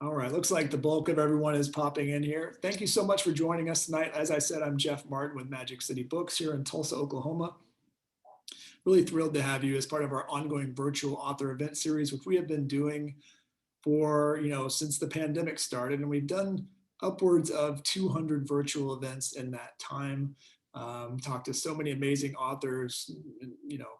All right, looks like the bulk of everyone is popping in here. Thank you so much for joining us tonight. As I said, I'm Jeff Martin with Magic City Books here in Tulsa, Oklahoma. Really thrilled to have you as part of our ongoing virtual author event series, which we have been doing for, since the pandemic started. And we've done upwards of 200 virtual events in that time. Talked to so many amazing authors,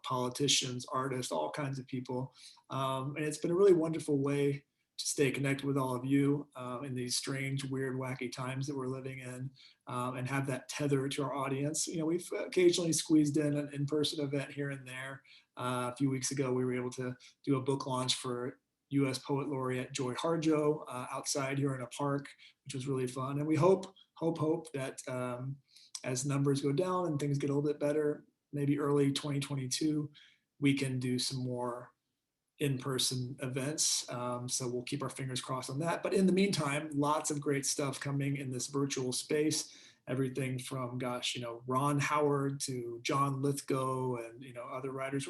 politicians, artists, all kinds of people. And it's been a really wonderful way to stay connected with all of you in these strange, weird, wacky times that we're living in, and have that tether to our audience. We've occasionally squeezed in an in-person event here and there. A few weeks ago, we were able to do a book launch for U.S. Poet Laureate Joy Harjo outside here in a park, which was really fun. And we hope that as numbers go down and things get a little bit better, maybe early 2022, we can do some more in-person events. So we'll keep our fingers crossed on that. But in the meantime, lots of great stuff coming in this virtual space. Everything from, Ron Howard to John Lithgow and, other writers.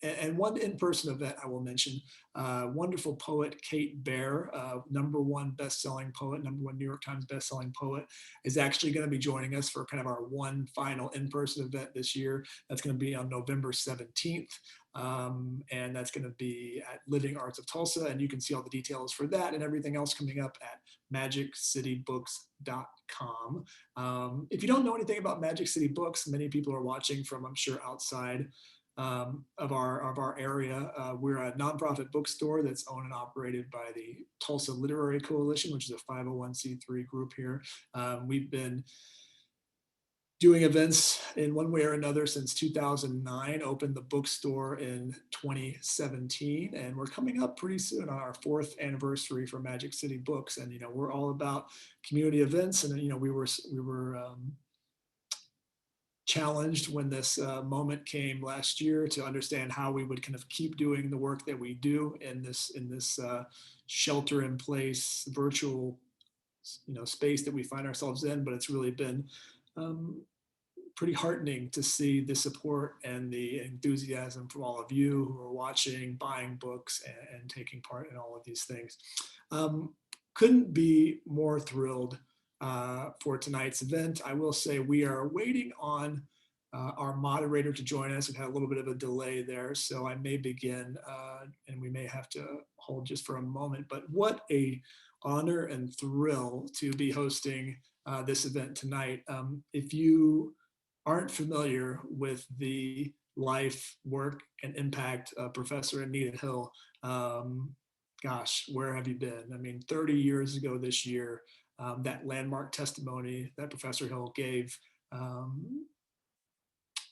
And one in-person event I will mention, wonderful poet Kate Baer, #1 best-selling poet, #1 New York Times best-selling poet, is actually going to be joining us for kind of our one final in-person event this year. That's going to be on November 17th. And that's going to be at Living Arts of Tulsa. And you can see all the details for that and everything else coming up at magiccitybooks.com. If you don't know anything about Magic City Books, many people are watching from, I'm sure, outside of our area. We're a nonprofit bookstore that's owned and operated by the Tulsa Literary Coalition, which is a 501c3 group here. We've been doing events in one way or another since 2009, opened the bookstore in 2017, and we're coming up pretty soon on our 4th anniversary for Magic City Books. And, we're all about community events. And, we were challenged when this moment came last year to understand how we would kind of keep doing the work that we do in this shelter in place virtual space that we find ourselves in. But it's really been pretty heartening to see the support and the enthusiasm from all of you who are watching, buying books, and taking part in all of these things. Couldn't be more thrilled for tonight's event. I will say we are waiting on our moderator to join us. We've had a little bit of a delay there, so I may begin, and we may have to hold just for a moment. But what a honor and thrill to be hosting this event tonight. If you aren't familiar with the life, work, and impact of Professor Anita Hill, gosh, where have you been? I mean, 30 years ago this year, that landmark testimony that Professor Hill gave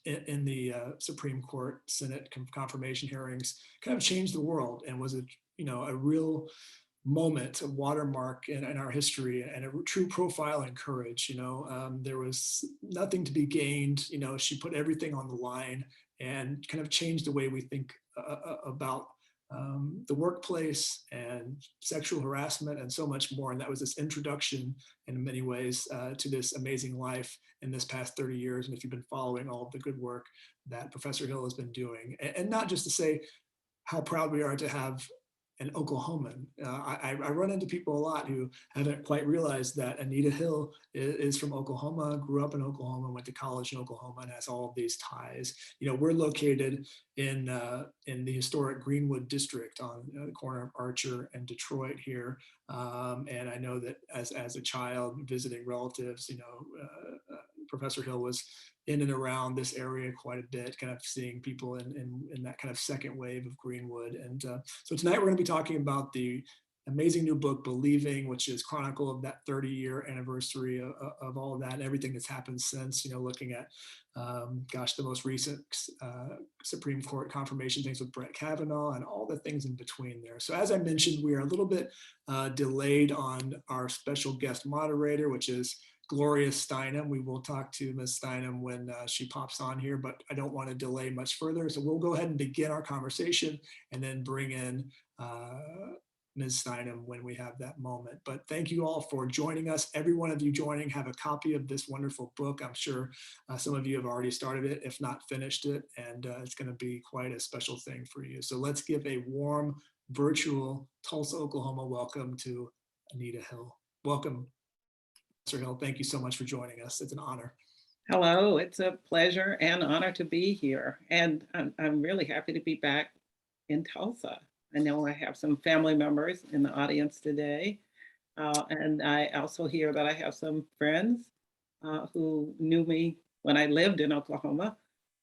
in the Supreme Court Senate confirmation hearings kind of changed the world and was a real moment, a watermark in our history, and a true profile in courage. There was nothing to be gained. She put everything on the line and kind of changed the way we think about the workplace and sexual harassment and so much more. And that was this introduction in many ways to this amazing life in this past 30 years. And if you've been following all of the good work that Professor Hill has been doing, and not just to say how proud we are to have an Oklahoman. I run into people a lot who haven't quite realized that Anita Hill is from Oklahoma, grew up in Oklahoma, went to college in Oklahoma, and has all of these ties. We're located in the historic Greenwood district on the corner of Archer and Detroit here. And I know that as a child visiting relatives, Professor Hill was in and around this area quite a bit, kind of seeing people in that kind of second wave of Greenwood. And so tonight we're going to be talking about the amazing new book, Believing, which is chronicle of that 30-year anniversary of all of that and everything that's happened since, looking at, the most recent Supreme Court confirmation things with Brett Kavanaugh and all the things in between there. So as I mentioned, we are a little bit delayed on our special guest moderator, which is Gloria Steinem. We will talk to Ms. Steinem when she pops on here, but I don't want to delay much further. So we'll go ahead and begin our conversation and then bring in Ms. Steinem when we have that moment. But thank you all for joining us. Every one of you joining have a copy of this wonderful book. I'm sure some of you have already started it, if not finished it, and it's going to be quite a special thing for you. So let's give a warm virtual Tulsa, Oklahoma welcome to Anita Hill. Welcome, Professor Hill. Thank you so much for joining us. It's an honor. Hello, it's a pleasure and honor to be here. And I'm really happy to be back in Tulsa. I know I have some family members in the audience today. And I also hear that I have some friends who knew me when I lived in Oklahoma.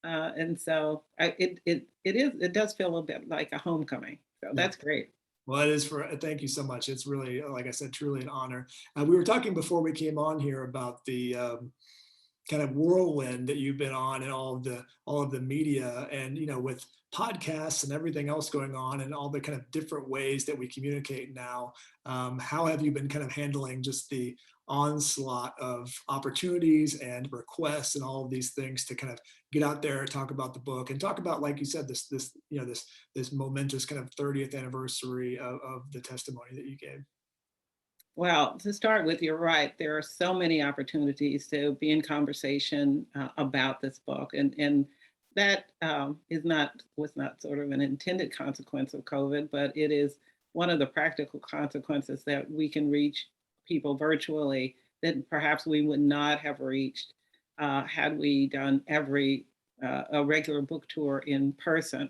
And so it does feel a little bit like a homecoming. So Yeah. that's great. Well, it is thank you so much. It's really, like I said, truly an honor. We were talking before we came on here about the kind of whirlwind that you've been on and all of the media and, with podcasts and everything else going on and all the kind of different ways that we communicate now. How have you been kind of handling just the onslaught of opportunities and requests and all of these things to kind of get out there, talk about the book and talk about, like you said, this momentous kind of 30th anniversary of the testimony that you gave? Well, to start with, you're right. There are so many opportunities to be in conversation about this book, and that was not sort of an intended consequence of COVID, but it is one of the practical consequences that we can reach people virtually that perhaps we would not have reached had we done a regular book tour in person.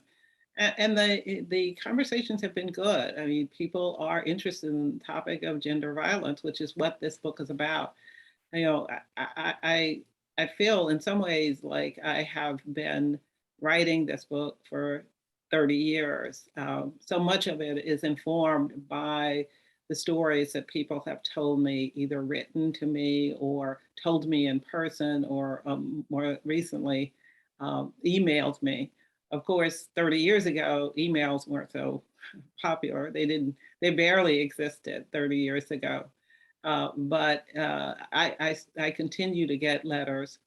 And the conversations have been good. I mean, people are interested in the topic of gender violence, which is what this book is about. You know, I feel in some ways like I have been writing this book for 30 years. So much of it is informed by the stories that people have told me, either written to me or told me in person, or more recently, emailed me. Of course, 30 years ago, emails weren't so popular. They barely existed 30 years ago. But I continue to get letters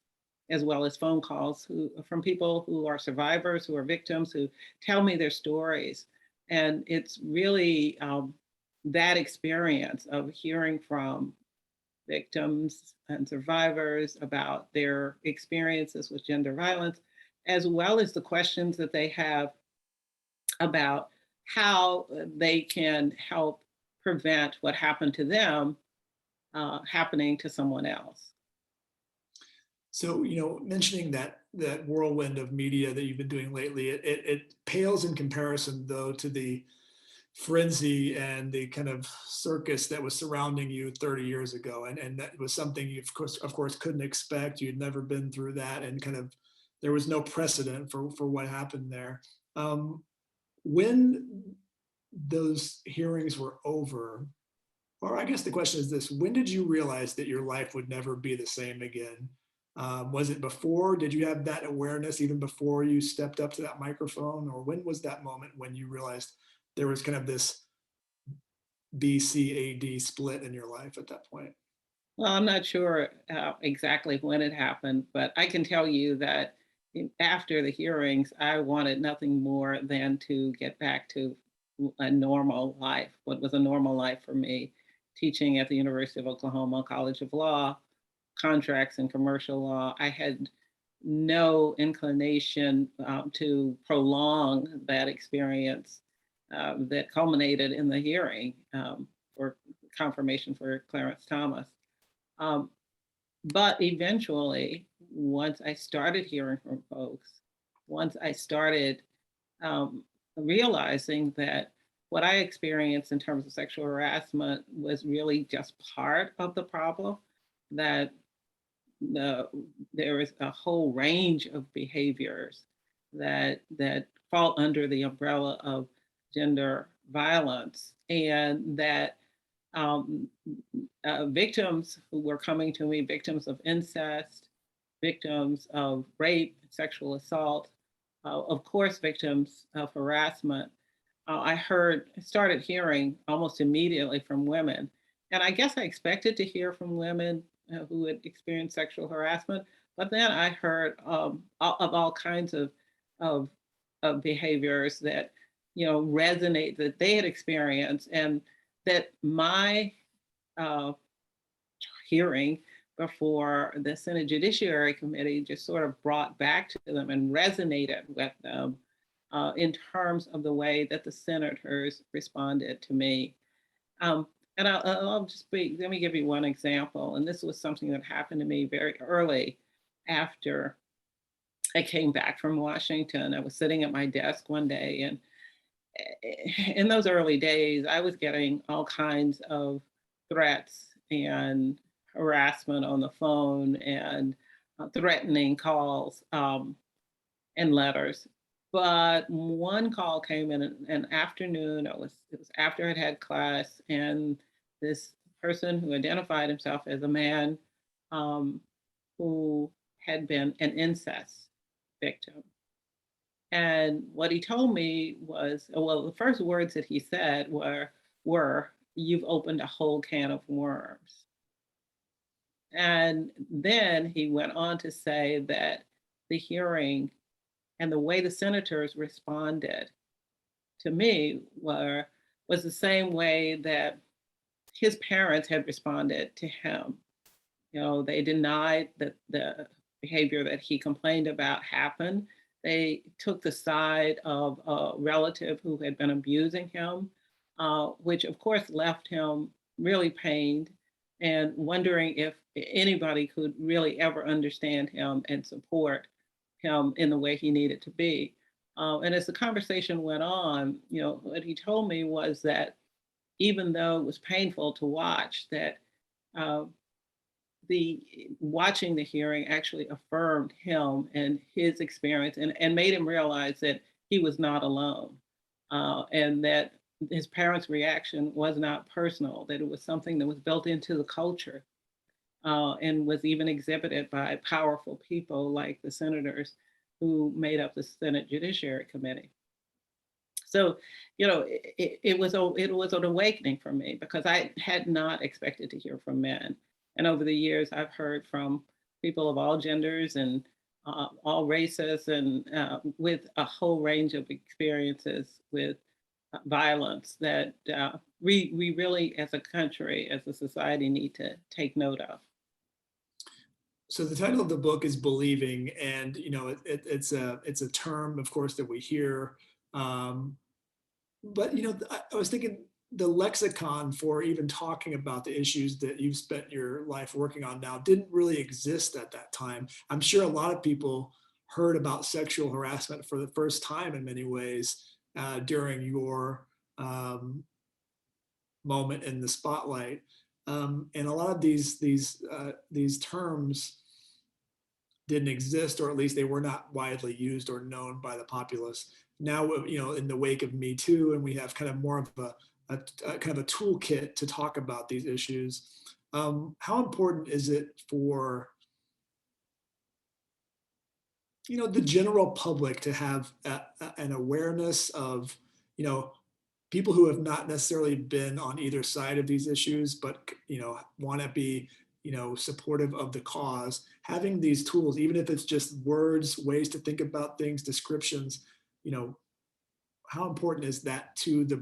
as well as phone calls from people who are survivors, who are victims, who tell me their stories. And it's really that experience of hearing from victims and survivors about their experiences with gender violence, as well as the questions that they have about how they can help prevent what happened to them happening to someone else. So, mentioning that whirlwind of media that you've been doing lately, it pales in comparison, though, to the frenzy and the kind of circus that was surrounding you 30 years ago, and that was something you, of course, couldn't expect. You'd never been through that, and kind of there was no precedent for what happened there. When those hearings were over, or I guess the question is this: when did you realize that your life would never be the same again? Was it before? Did you have that awareness even before you stepped up to that microphone? Or when was that moment when you realized there was kind of this BCAD split in your life at that point? Well, I'm not sure exactly when it happened, but I can tell you that after the hearings, I wanted nothing more than to get back to a normal life, what was a normal life for me, teaching at the University of Oklahoma College of Law, contracts and commercial law. I had no inclination to prolong that experience that culminated in the hearing for confirmation for Clarence Thomas. Um, but eventually, once I started hearing from folks, once I started realizing that what I experienced in terms of sexual harassment was really just part of the problem, that there is a whole range of behaviors that fall under the umbrella of gender violence, and that um, victims who were coming to me, victims of incest, victims of rape, sexual assault, of course, victims of harassment. Started hearing almost immediately from women. And I guess I expected to hear from women who had experienced sexual harassment, but then I heard of all kinds of, of behaviors that, resonate, that they had experienced, and that my uh, hearing before the Senate Judiciary Committee just sort of brought back to them and resonated with them in terms of the way that the senators responded to me. Um, And I'll just let me give you one example. And this was something that happened to me very early after I came back from Washington. I was sitting at my desk one day, and in those early days, I was getting all kinds of threats and harassment on the phone and threatening calls and letters. But one call came in an afternoon. It was after I'd had class, and this person who identified himself as a man um, who had been an incest victim. And what he told me was, well, the first words that he said were "You've opened a whole can of worms." And then he went on to say that the hearing and the way the senators responded to me was the same way that his parents had responded to him. You know, they denied that the behavior that he complained about happened. They took the side of a relative who had been abusing him, which of course left him really pained and wondering if anybody could really ever understand him and support him in the way he needed to be. And as the conversation went on, you know, what he told me was that even though it was painful to watch, that uh, the watching the hearing actually affirmed him and his experience, and made him realize that he was not alone, and that his parents' reaction was not personal, that it was something that was built into the culture, and was even exhibited by powerful people like the senators who made up the Senate Judiciary Committee. So, you know, it was an awakening for me because I had not expected to hear from men. And over the years, I've heard from people of all genders and all races, and with a whole range of experiences with violence that we really, as a country, as a society, need to take note of. So the title of the book is Believing, and it's a term, of course, that we hear. Um, but I was thinking the lexicon for even talking about the issues that you've spent your life working on now didn't really exist at that time. I'm sure a lot of people heard about sexual harassment for the first time in many ways during your moment in the spotlight. And a lot of these terms didn't exist, or at least they were not widely used or known by the populace. Now, in the wake of Me Too, and we have kind of more of a kind of a toolkit to talk about these issues. How important is it for the general public to have an awareness of people who have not necessarily been on either side of these issues, but want to be supportive of the cause, having these tools, even if it's just words, ways to think about things, descriptions, how important is that to the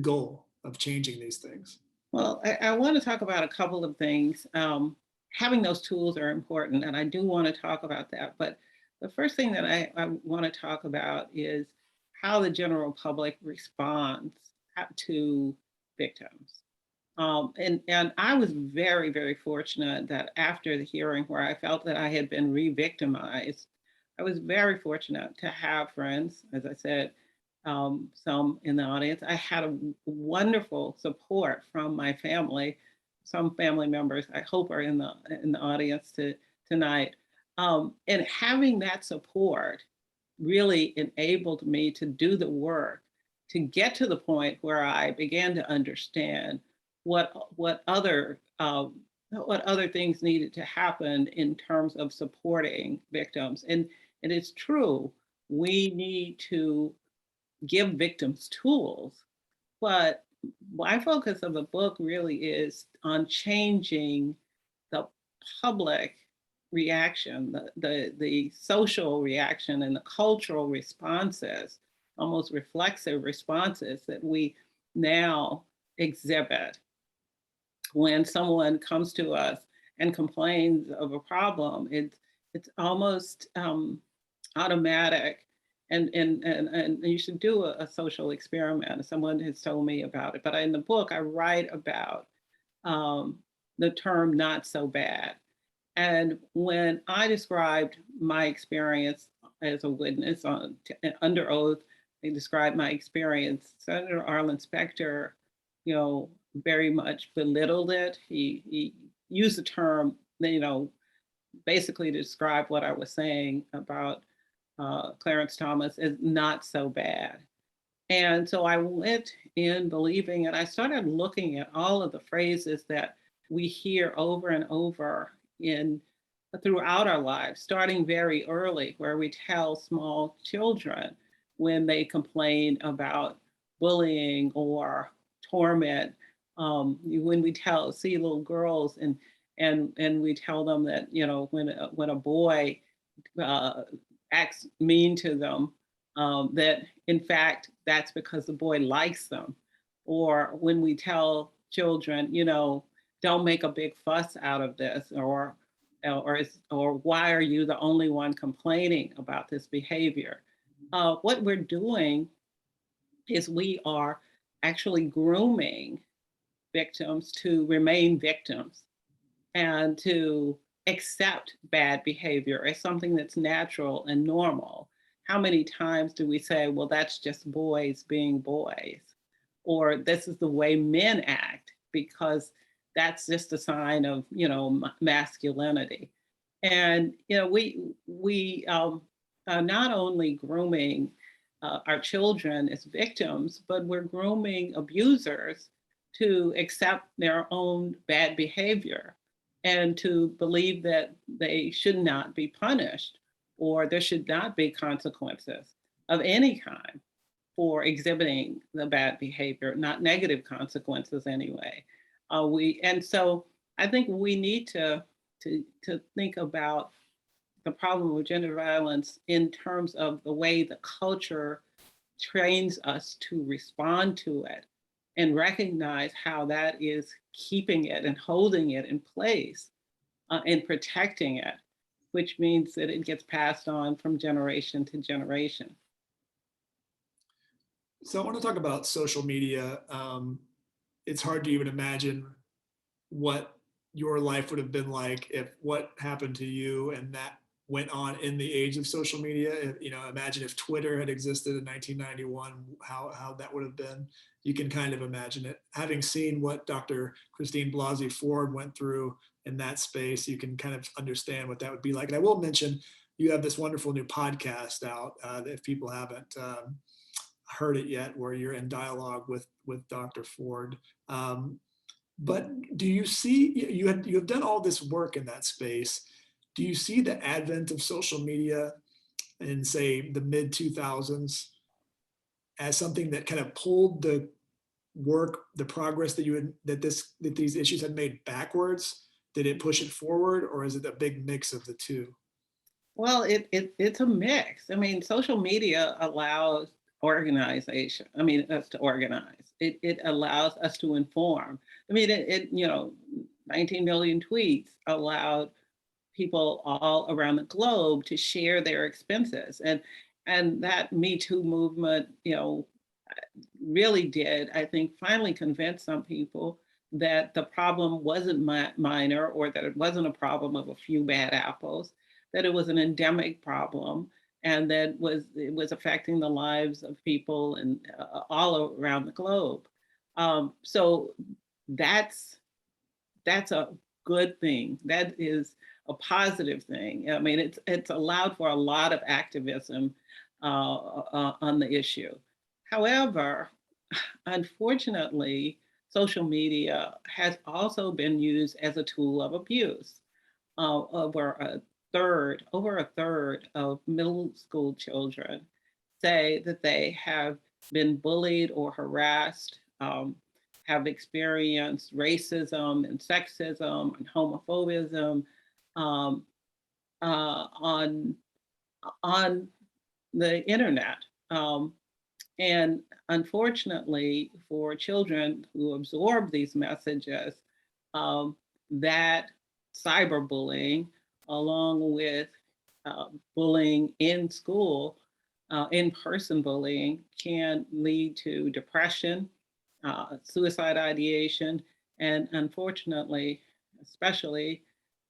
goal of changing these things? Well, I want to talk about a couple of things. Having those tools are important, and I do want to talk about that. But the first thing that I want to talk about is how the general public responds to victims. And I was very, very fortunate that after the hearing where I felt that I had been re-victimized, I was very fortunate to have friends, as I said, some in the audience. I had a wonderful support from my family. Some family members I hope are in the audience tonight. And having that support really enabled me to do the work to get to the point where I began to understand what other things needed to happen in terms of supporting victims. And it's true, we need to give victims tools, but my focus of the book really is on changing the public reaction, the social reaction and the cultural responses, almost reflexive responses that we now exhibit when someone comes to us and complains of a problem. It's almost automatic And you should do a social experiment. Someone has told me about it, but in the book I write about the term "not so bad." And when I described my experience as a witness under oath, I described my experience. Senator Arlen Specter, very much belittled it. He used the term, basically to describe what I was saying about Clarence Thomas as not so bad. And so I went in believing, and I started looking at all of the phrases that we hear over and over in throughout our lives, starting very early, where we tell small children when they complain about bullying or torment. When we see little girls and we tell them that when a boy acts mean to them, that in fact that's because the boy likes them. Or when we tell children, don't make a big fuss out of this, or why are you the only one complaining about this behavior? What we're doing is we are actually grooming victims to remain victims and to accept bad behavior as something that's natural and normal. How many times do we say, well, that's just boys being boys? Or this is the way men act because that's just a sign of, masculinity. And, we are not only grooming our children as victims, but we're grooming abusers to accept their own bad behavior and to believe that they should not be punished or there should not be consequences of any kind for exhibiting the bad behavior, not negative consequences anyway. And so I think we need to think about the problem with gender violence in terms of the way the culture trains us to respond to it and recognize how that is keeping it and holding it in place and protecting it, which means that it gets passed on from generation to generation. So I want to talk about social media. It's hard to even imagine what your life would have been like if what happened to you and that went on in the age of social media. Imagine if Twitter had existed in 1991, how that would have been. You can kind of imagine it. Having seen what Dr. Christine Blasey Ford went through in that space, you can kind of understand what that would be like. And I will mention, you have this wonderful new podcast out if people haven't heard it yet, where you're in dialogue with Dr. Ford. But do you see, you have done all this work in that space. Do you see the advent of social media in, say, the mid 2000s as something that kind of pulled the work, the progress that these issues had made backwards? Did it push it forward, or is it a big mix of the two? Well, it's a mix. I mean, social media allows us to organize. It allows us to inform. I mean, 19 million tweets allowed people all around the globe to share their expenses. And that Me Too movement, really did, I think, finally convince some people that the problem wasn't minor, or that it wasn't a problem of a few bad apples, that it was an endemic problem, and that it was affecting the lives of people and all around the globe. So that's a good thing. That is a positive thing. I mean, it's allowed for a lot of activism on the issue. However, unfortunately, social media has also been used as a tool of abuse. Over a third of middle school children say that they have been bullied or harassed, have experienced racism and sexism and homophobism um, on the internet. And unfortunately, for children who absorb these messages, that cyberbullying, along with bullying in school, in-person bullying can lead to depression, suicide ideation, and unfortunately, especially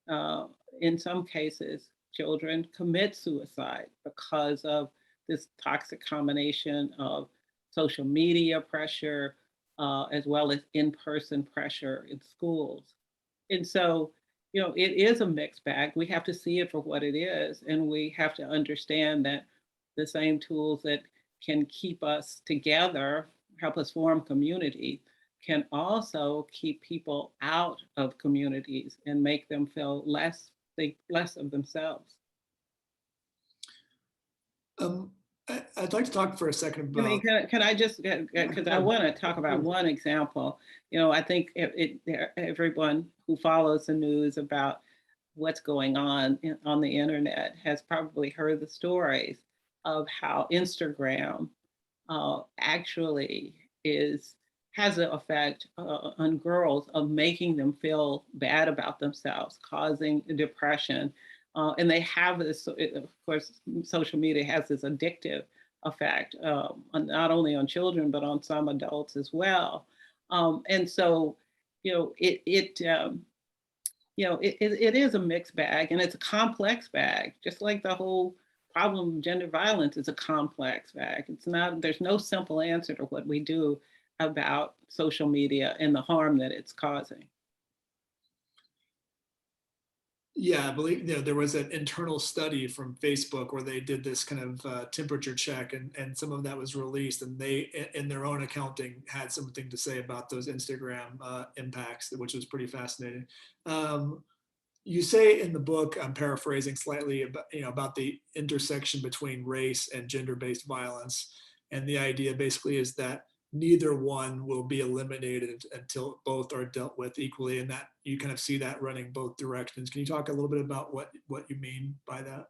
uh, in some cases, children commit suicide because of this toxic combination of social media pressure, as well as in-person pressure in schools. And so, it is a mixed bag. We have to see it for what it is, and we have to understand that the same tools that can keep us together, help us form community, can also keep people out of communities and make them feel think less of themselves. Um, I'd like to talk for a second I mean, about. can I just, Yeah, because go I ahead. want to talk about one example. I think everyone who follows the news about what's going on the internet has probably heard the stories of how Instagram actually is has an effect on girls of making them feel bad about themselves, causing depression. And they have this, of course, social media has this addictive effect, not only on children, but on some adults as well. And so, you know, it, it, um, it is a mixed bag and it's a complex bag, just like the whole problem of gender violence is a complex bag. It's not, there's no simple answer to what we do about social media and the harm that it's causing. Yeah, I believe there was an internal study from Facebook where they did this kind of temperature check, and some of that was released, and they, in their own accounting, had something to say about those Instagram impacts, which was pretty fascinating. Um, you say in the book, I'm paraphrasing slightly, about the intersection between race and gender-based violence, and the idea basically is that neither one will be eliminated until both are dealt with equally, and that you kind of see that running both directions. Can you talk a little bit about what you mean by that?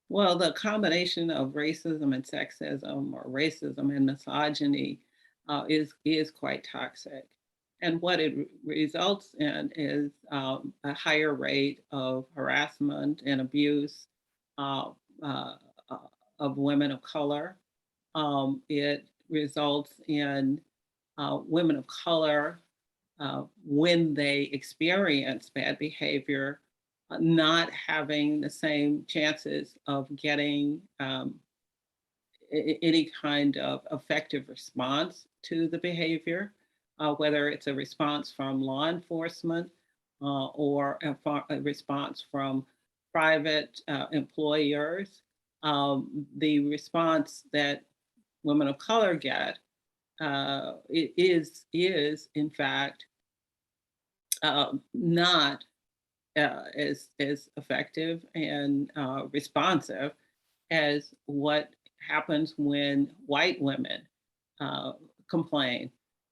Well, the combination of racism and sexism, or racism and misogyny, is quite toxic. And what it results in is a higher rate of harassment and abuse uh, uh, uh, of women of color. It results in women of color, when they experience bad behavior, not having the same chances of getting any kind of effective response to the behavior, whether it's a response from law enforcement or a response from private employers. The response that women of color get is in fact not as effective and responsive as what happens when white women uh, complain.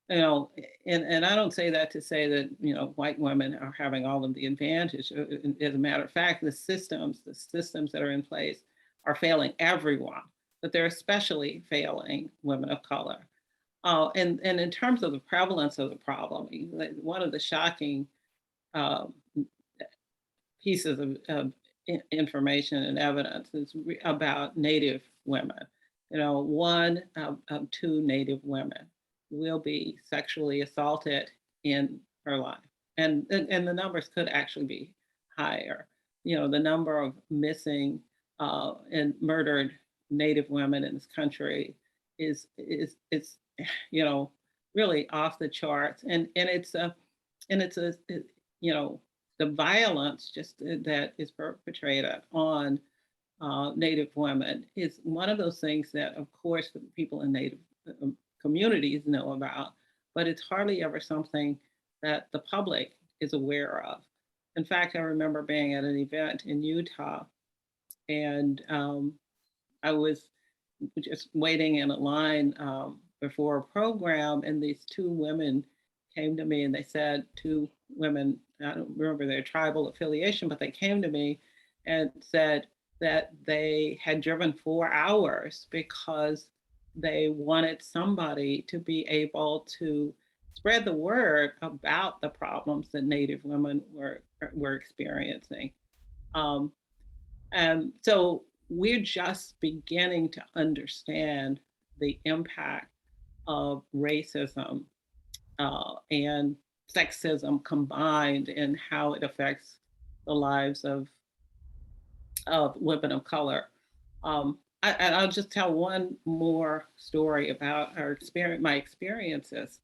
You know, and I don't say that to say that white women are having all of the advantage. As a matter of fact, the systems that are in place are failing everyone, but they're especially failing women of color. And in terms of the prevalence of the problem, one of the shocking um, pieces of information and evidence is about Native women. One of two Native women will be sexually assaulted in her life, and the numbers could actually be higher. The number of missing and murdered Native women in this country is really off the charts, and it's a you know the violence just that is perpetrated on Native women is one of those things that, of course, the people in Native communities know about, but it's hardly ever something that the public is aware of. In fact, I remember being at an event in Utah, and I was just waiting in a line before a program, and these two women came to me, and they said, two women, I don't remember their tribal affiliation, but they came to me and said that they had driven 4 hours because they wanted somebody to be able to spread the word about the problems that Native women were experiencing. Um, and so we're just beginning to understand the impact of racism and sexism combined and how it affects the lives of women of color. And I'll just tell one more story about my experiences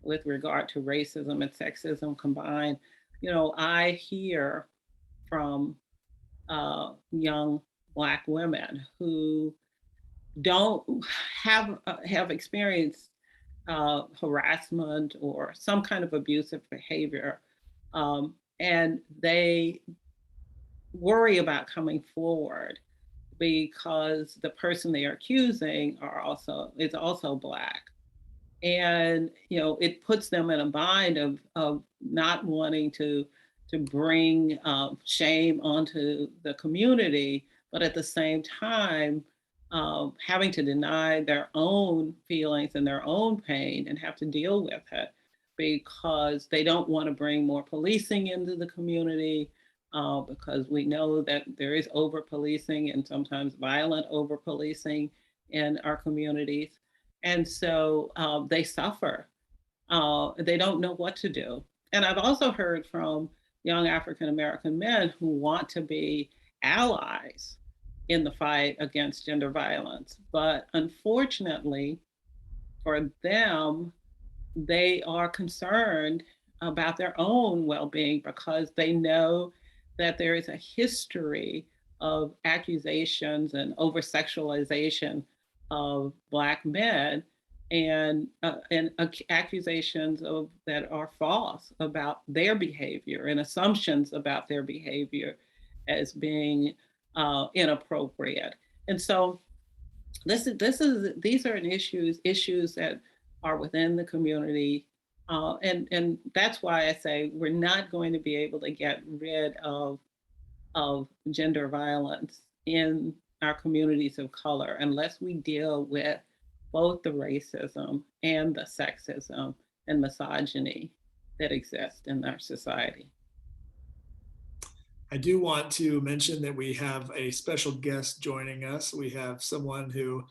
with regard to racism and sexism combined. I hear from young Black women who don't have experienced harassment or some kind of abusive behavior, and they worry about coming forward because the person they are accusing is also Black, and it puts them in a bind of not wanting to bring shame onto the community, but at the same time having to deny their own feelings and their own pain and have to deal with it because they don't want to bring more policing into the community, because we know that there is over policing and sometimes violent over policing in our communities. And so they suffer. They don't know what to do. And I've also heard from young African American men who want to be allies in the fight against gender violence. But unfortunately for them, they are concerned about their own well being because they know that there is a history of accusations and over sexualization of Black men and accusations that are false about their behavior and assumptions about their behavior as being inappropriate. And so these are issues that are within the community, and that's why I say we're not going to be able to get rid of gender violence in our communities of color unless we deal with both the racism and the sexism and misogyny that exist in our society. I do want to mention that we have a special guest joining us. We have someone who,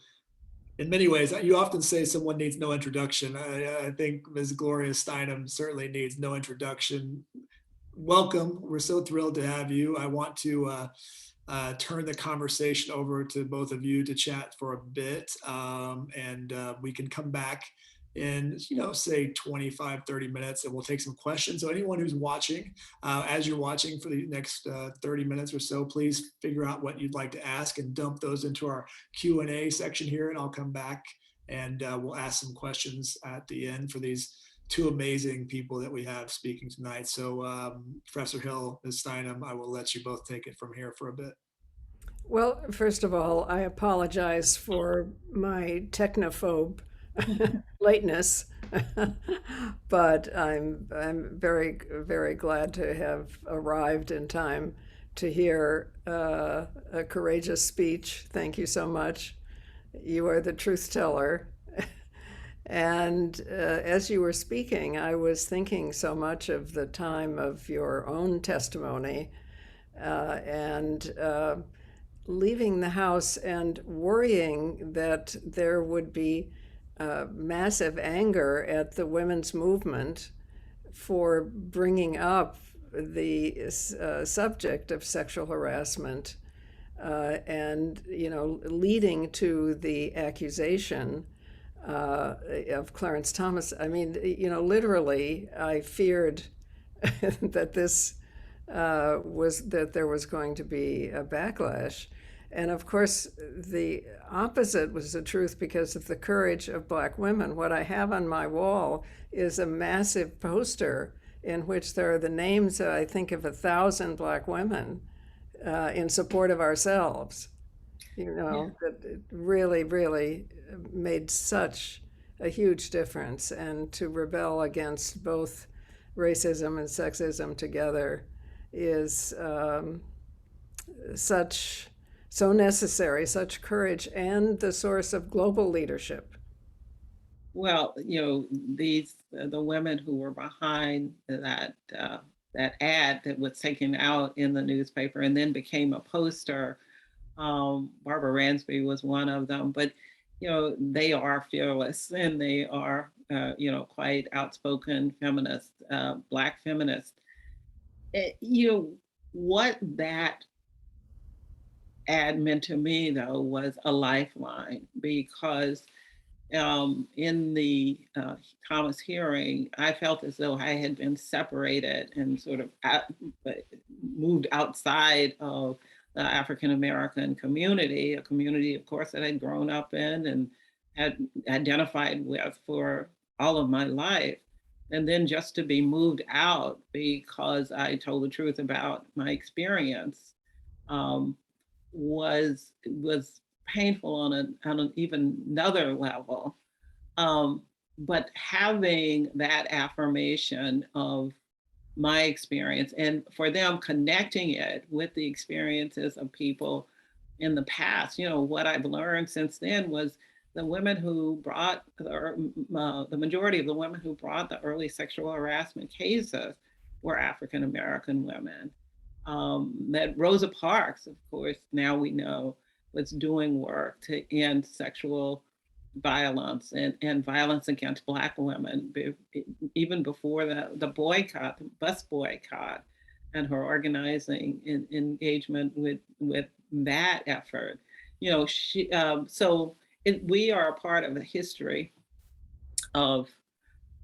in many ways, you often say someone needs no introduction. I think Ms. Gloria Steinem certainly needs no introduction. Welcome. We're so thrilled to have you. I want to turn the conversation over to both of you to chat for a bit, and we can come back in, say 25, 30 minutes, and we'll take some questions. So anyone who's watching, as you're watching for the next 30 minutes or so, please figure out what you'd like to ask and dump those into our Q&A section here, and I'll come back and we'll ask some questions at the end for these two amazing people that we have speaking tonight. So Professor Hill, Ms. Steinem, I will let you both take it from here for a bit. Well, first of all, I apologize for my technophobe lateness, but I'm very, very glad to have arrived in time to hear a courageous speech. Thank you so much. You are the truth teller. And as you were speaking, I was thinking so much of the time of your own testimony and leaving the house and worrying that there would be massive anger at the women's movement for bringing up the subject of sexual harassment and leading to the accusation of Clarence Thomas. I mean, literally, I feared that there was going to be a backlash. And of course, the opposite was the truth because of the courage of Black women. What I have on my wall is a massive poster in which there are the names, I think, of 1,000 Black women in support of ourselves. That it really, really made such a huge difference. And to rebel against both racism and sexism together is so necessary, such courage, and the source of global leadership. Well, the women who were behind that ad that was taken out in the newspaper and then became a poster Barbara Ransby was one of them, but they are fearless and they are quite outspoken feminists, Black feminists. What that ad meant to me though was a lifeline, because in the Thomas hearing, I felt as though I had been separated and sort of moved outside of the African American community, a community, of course, that I'd grown up in and had identified with for all of my life. And then just to be moved out because I told the truth about my experience um, was painful on an even another level. Um, but having that affirmation of my experience and for them connecting it with the experiences of people in the past, what I've learned since then was the women who brought, or the majority of the women who brought the early sexual harassment cases were African American women. That Rosa Parks, of course, now we know, was doing work to end sexual violence and violence against Black women, even before the boycott, the bus boycott, and her organizing engagement with that effort. We are a part of a history of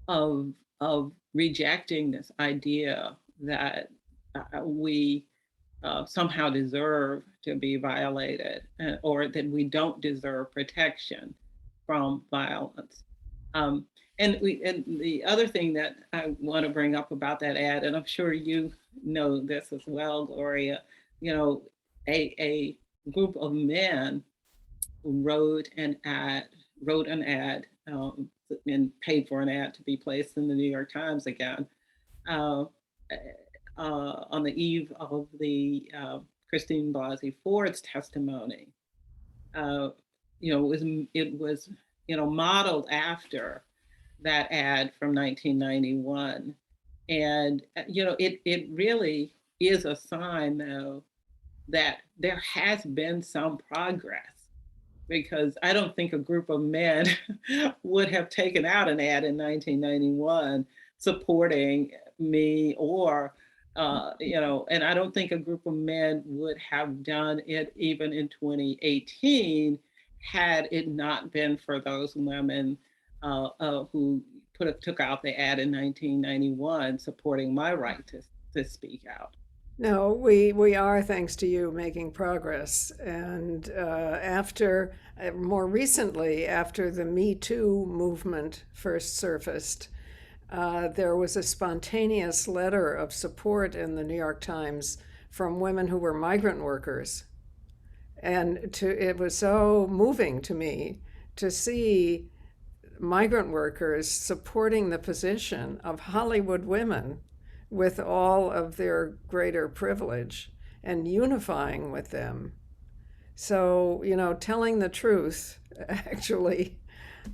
of of rejecting this idea that we somehow deserve to be violated, or that we don't deserve protection from violence. Um, and the other thing that I want to bring up about that ad, and I'm sure you know this as well, Gloria, you know, a group of men wrote an ad, and paid for an ad to be placed in the New York Times again, uh, on the eve of the Christine Blasey Ford's testimony. Uh, it was modeled after that ad from 1991, and it really is a sign, though, that there has been some progress, because I don't think a group of men would have taken out an ad in 1991 supporting me, or and I don't think a group of men would have done it even in 2018 had it not been for those women who took out the ad in 1991 supporting my right to speak out. No, we are, thanks to you, making progress. And more recently, after the Me Too movement first surfaced, there was a spontaneous letter of support in the New York Times from women who were migrant workers. And it was so moving to me to see migrant workers supporting the position of Hollywood women with all of their greater privilege and unifying with them. So, telling the truth actually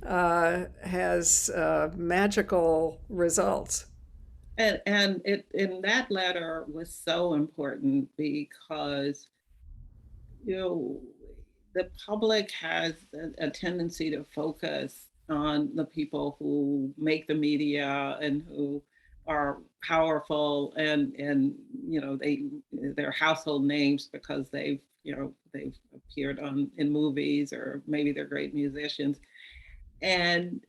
has magical results. And in that letter was so important because the public has a tendency to focus on the people who make the media and who are powerful, and they're household names because they've appeared in movies, or maybe they're great musicians, and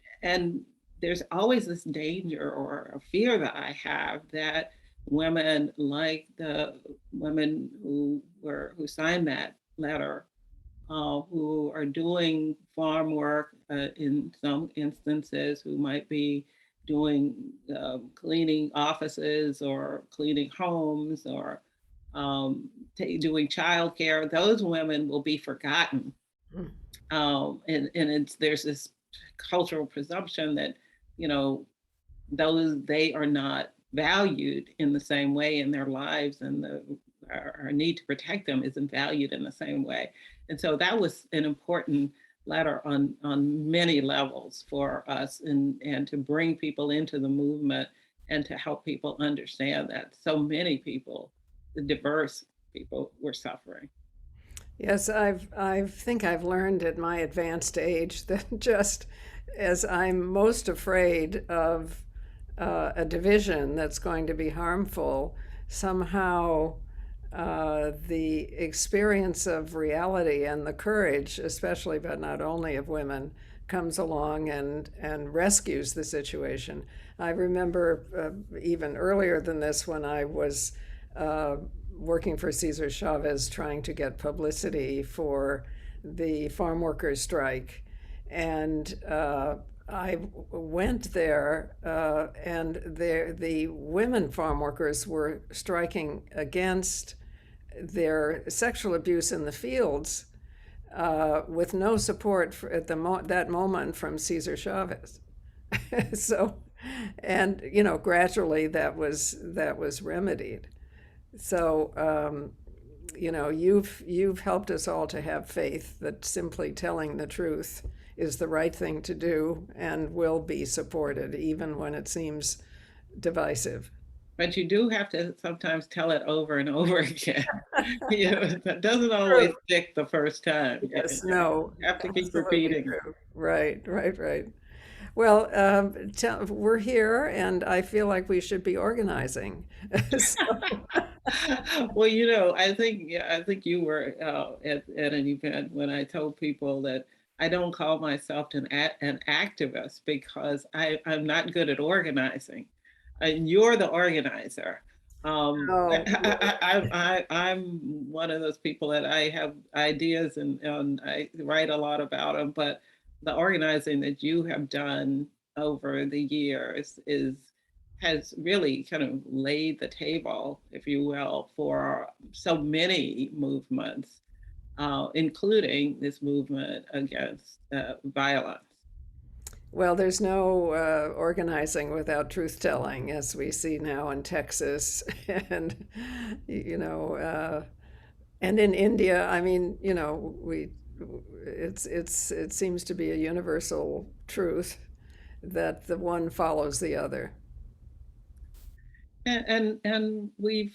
there's always this danger or a fear that I have that women like the women who signed that letter, who are doing farm work in some instances, who might be doing cleaning offices or cleaning homes, or doing childcare. Those women will be forgotten, and there's this cultural presumption that they are not valued in the same way in their lives, and our need to protect them isn't valued in the same way. And so that was an important letter on many levels for us, and to bring people into the movement and to help people understand that so many people, the diverse people, were suffering. Yes, I think I've learned at my advanced age that just as I'm most afraid of a division that's going to be harmful, somehow the experience of reality and the courage, especially but not only of women, comes along and rescues the situation. I remember even earlier than this when I was uh, working for Cesar Chavez trying to get publicity for the farm workers strike. And I went there, and the women farm workers were striking against their sexual abuse in the fields with no support at that moment from Cesar Chavez. So, and gradually that was remedied. So, you've helped us all to have faith that simply telling the truth is the right thing to do and will be supported, even when it seems divisive. But you do have to sometimes tell it over and over again. That doesn't always True. stick the first time. Yes, no, You have to keep absolutely repeating. true. Right, right, right. Well, we're here, and I feel like we should be organizing. So, Well, I think you were at an event when I told people that I don't call myself an activist because I'm not good at organizing, and you're the organizer. oh, I'm one of those people that I have ideas and I write a lot about them, but the organizing that you have done over the years is has really kind of laid the table, if you will, for so many movements, including this movement against violence. well, there's no organizing without truth telling, as we see now in Texas, and you know, and in India. I mean, it seems to be a universal truth that the one follows the other. And we've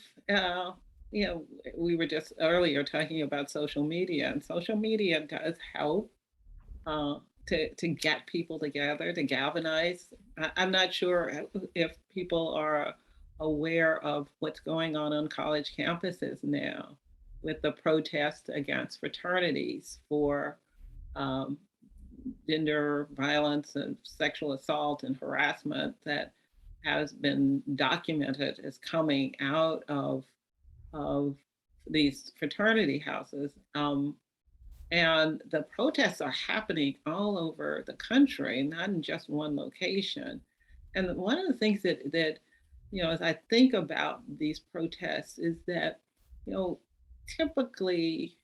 you know we were just earlier talking about social media, and social media does help uh, to get people together, to galvanize. I'm not sure if people are aware of what's going on college campuses now with the protests against fraternities for um, gender violence and sexual assault and harassment that has been documented as coming out of these fraternity houses. And the protests are happening all over the country, not in just one location. And one of the things that as I think about these protests is that, you know, typically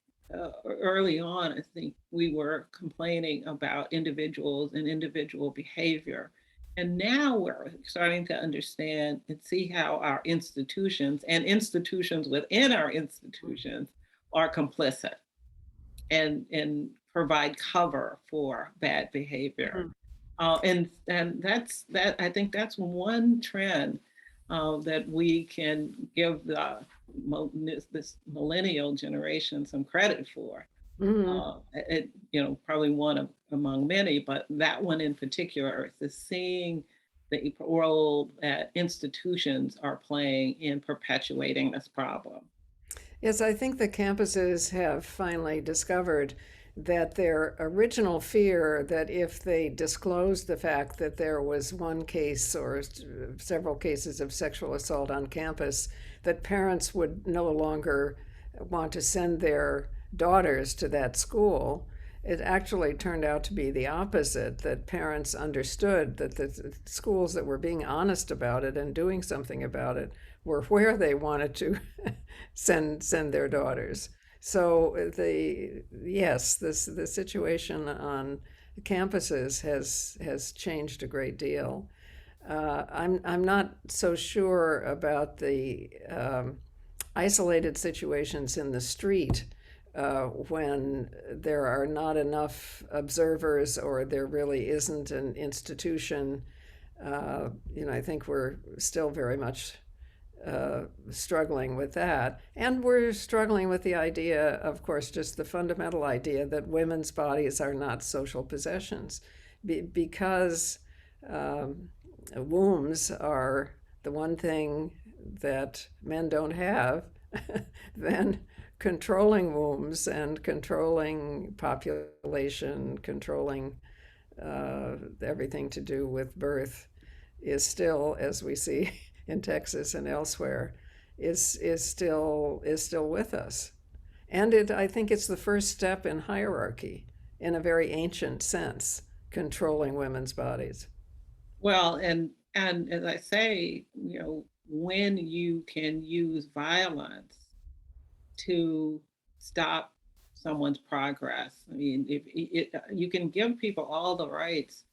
early on, I think we were complaining about individuals and individual behavior. And now we're starting to understand and see how our institutions and institutions within our institutions are complicit and provide cover for bad behavior. Mhm. And that I think that's one trend that we can give this millennial generation some credit for. Mhm. Probably among many, but that one in particular is seeing the role that institutions are playing in perpetuating this problem. Yes, I think the campuses have finally discovered that their original fear that if they disclosed the fact that there was one case or several cases of sexual assault on campus, that parents would no longer want to send their daughters to that school. It actually turned out to be the opposite, that parents understood that the schools that were being honest about it and doing something about it were where they wanted to send their daughters. So the situation on campuses has changed a great deal. I'm not so sure about the isolated situations in the street when there are not enough observers or there really isn't an institution. I think we're still very much struggling with that. And we're struggling with the idea, of course, just the fundamental idea that women's bodies are not social possessions because wombs are the one thing that men don't have. Then controlling wombs and controlling population, controlling everything to do with birth is still, as we see in Texas and elsewhere, is still with us. And I think it's the first step in hierarchy in a very ancient sense, controlling women's bodies. Well, and as I say, when you can use violence to stop someone's progress. I mean, if you can give people all the rights,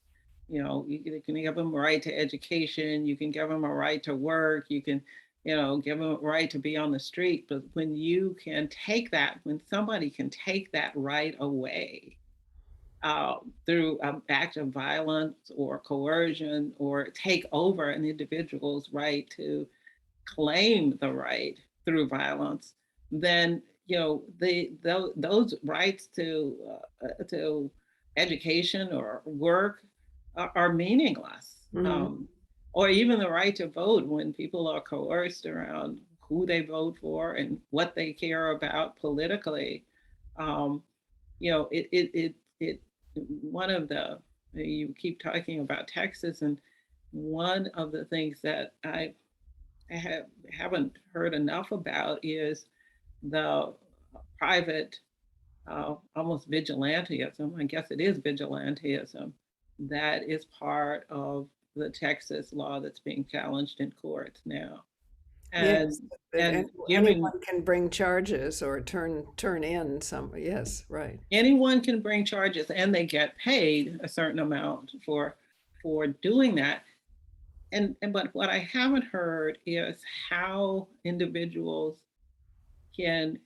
you can give them a right to education, you can give them a right to work, you can, give them a right to be on the street. But when you can take that, when somebody can take that right away through an act of violence or coercion, or take over an individual's right to claim the right through violence, then those rights to education or work are meaningless. Mm-hmm. Or even the right to vote, when people are coerced around who they vote for and what they care about politically. Um, it one of the, you keep talking about Texas, and one of the things that I haven't heard enough about is the private, almost vigilantism. I guess it is vigilantism that is part of the Texas law that's being challenged in courts now. And Yes, and giving anyone can bring charges or turn in some. Yes, right. anyone can bring charges, and they get paid a certain amount for doing that. And but what I haven't heard is how individuals can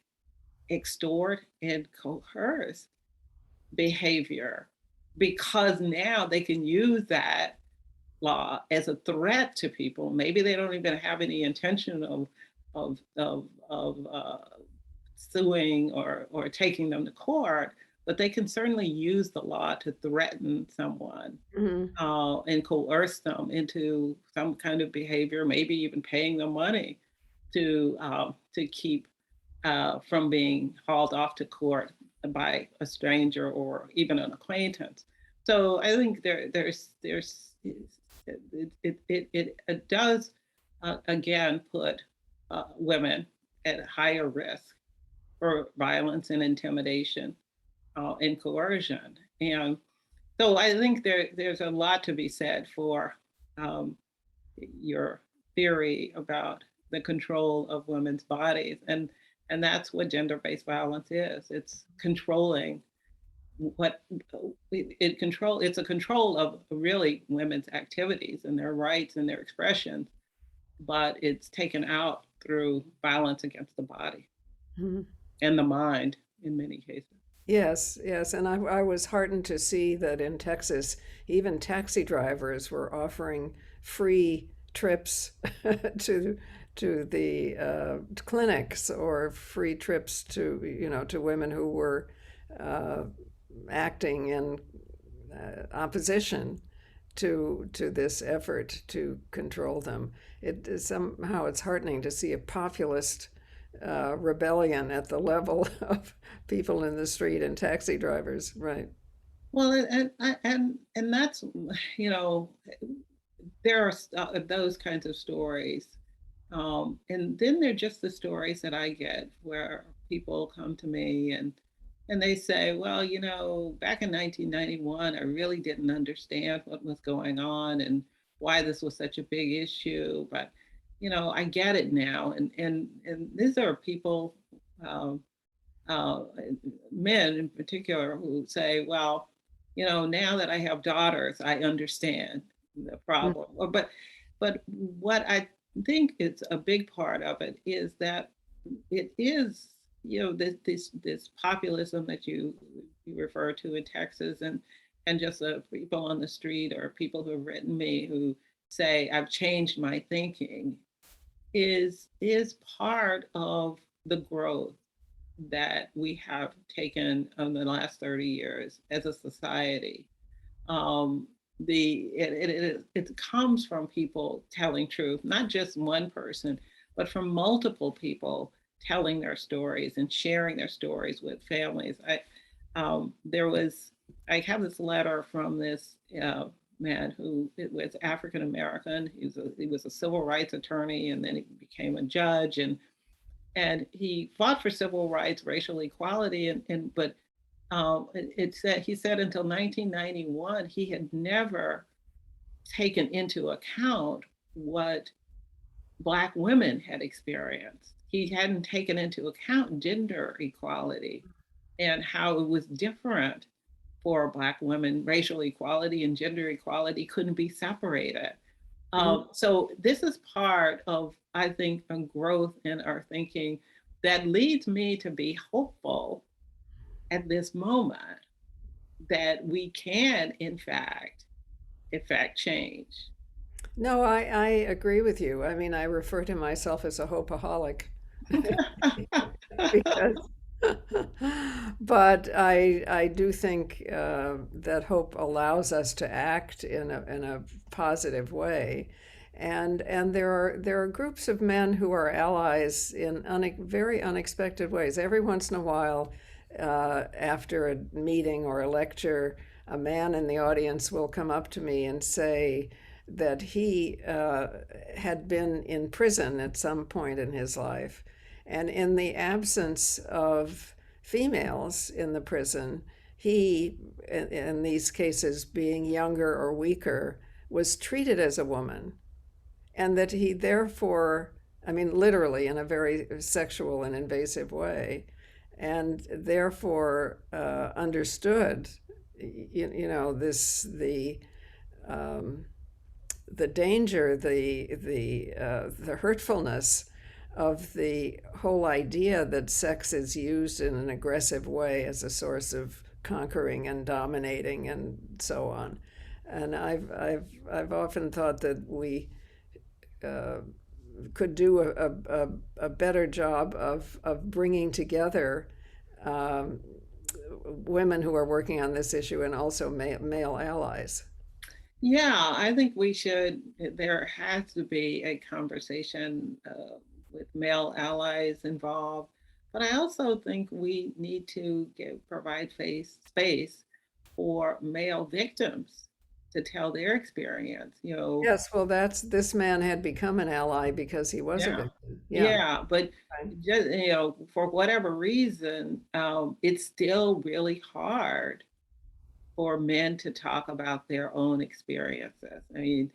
extort and coerce behavior, because now they can use that law as a threat to people. Maybe they don't even have any intention of suing or taking them to court, but they can certainly use the law to threaten someone Mm-hmm. and coerce them into some kind of behavior, maybe even paying them money to keep from being hauled off to court by a stranger or even an acquaintance. So I think it does again put women at higher risk for violence and intimidation and coercion. And so I think there's a lot to be said for um, your theory about the control of women's bodies, and that's what gender-based violence is. It's controlling what it's a control of really women's activities and their rights and their expressions, but it's taken out through violence against the body Mm-hmm. and the mind in many cases. Yes, yes. And I was heartened to see that in Texas, even taxi drivers were offering free trips to the clinics, or free trips to women who were uh, acting in opposition to this effort to control them. Somehow it's heartening to see a populist rebellion at the level of people in the street and taxi drivers, right? Well, and that's, you know, there are those kinds of stories. And then there are just the stories that I get where people come to me and they say, well, back in 1991, I really didn't understand what was going on and why this was such a big issue. But, I get it now. And these are people, um, uh, men in particular, who say, well, now that I have daughters, I understand the problem. But what I think is a big part of it is that it is, this populism that you refer to in Texas, and just the people on the street or people who have written me who say, I've changed my thinking. is part of the growth that we have taken in the last 30 years as a society. Um, it comes from people telling truth, not just one person, but from multiple people telling their stories and sharing their stories with families. There was I have this letter from this man who was African American. He was a civil rights attorney, and then he became a judge, and he fought for civil rights, racial equality, and but it said he said until 1991 he had never taken into account what Black women had experienced. He hadn't taken into account gender equality and how it was different for Black women. Racial equality and gender equality couldn't be separated. Mhm. So this is part of, I think, a growth in our thinking that leads me to be hopeful at this moment that we can, in fact, change. No, I agree with you. I mean, I refer to myself as a hopeaholic because, but I do think that hope allows us to act in a positive way, and there are groups of men who are allies in very unexpected ways. Every once in a while, after a meeting or a lecture, a man in the audience will come up to me and say that he had been in prison at some point in his life. And in the absence of females in the prison, he, in these cases, being younger or weaker, was treated as a woman. And that he therefore, I mean, literally in a very sexual and invasive way, and therefore understood, this, um, the danger, the hurtfulness of the whole idea that sex is used in an aggressive way as a source of conquering and dominating and so on. And I've often thought that we uh, could do a better job of bringing together um, women who are working on this issue and also male allies. Yeah, I think we should, there has to be a conversation with male allies involved. But I also think we need to provide space for male victims to tell their experience. Yes, well, this man had become an ally because he was a Yeah, victim. Yeah. yeah, but Right. just, for whatever reason, it's still really hard for men to talk about their own experiences. I mean,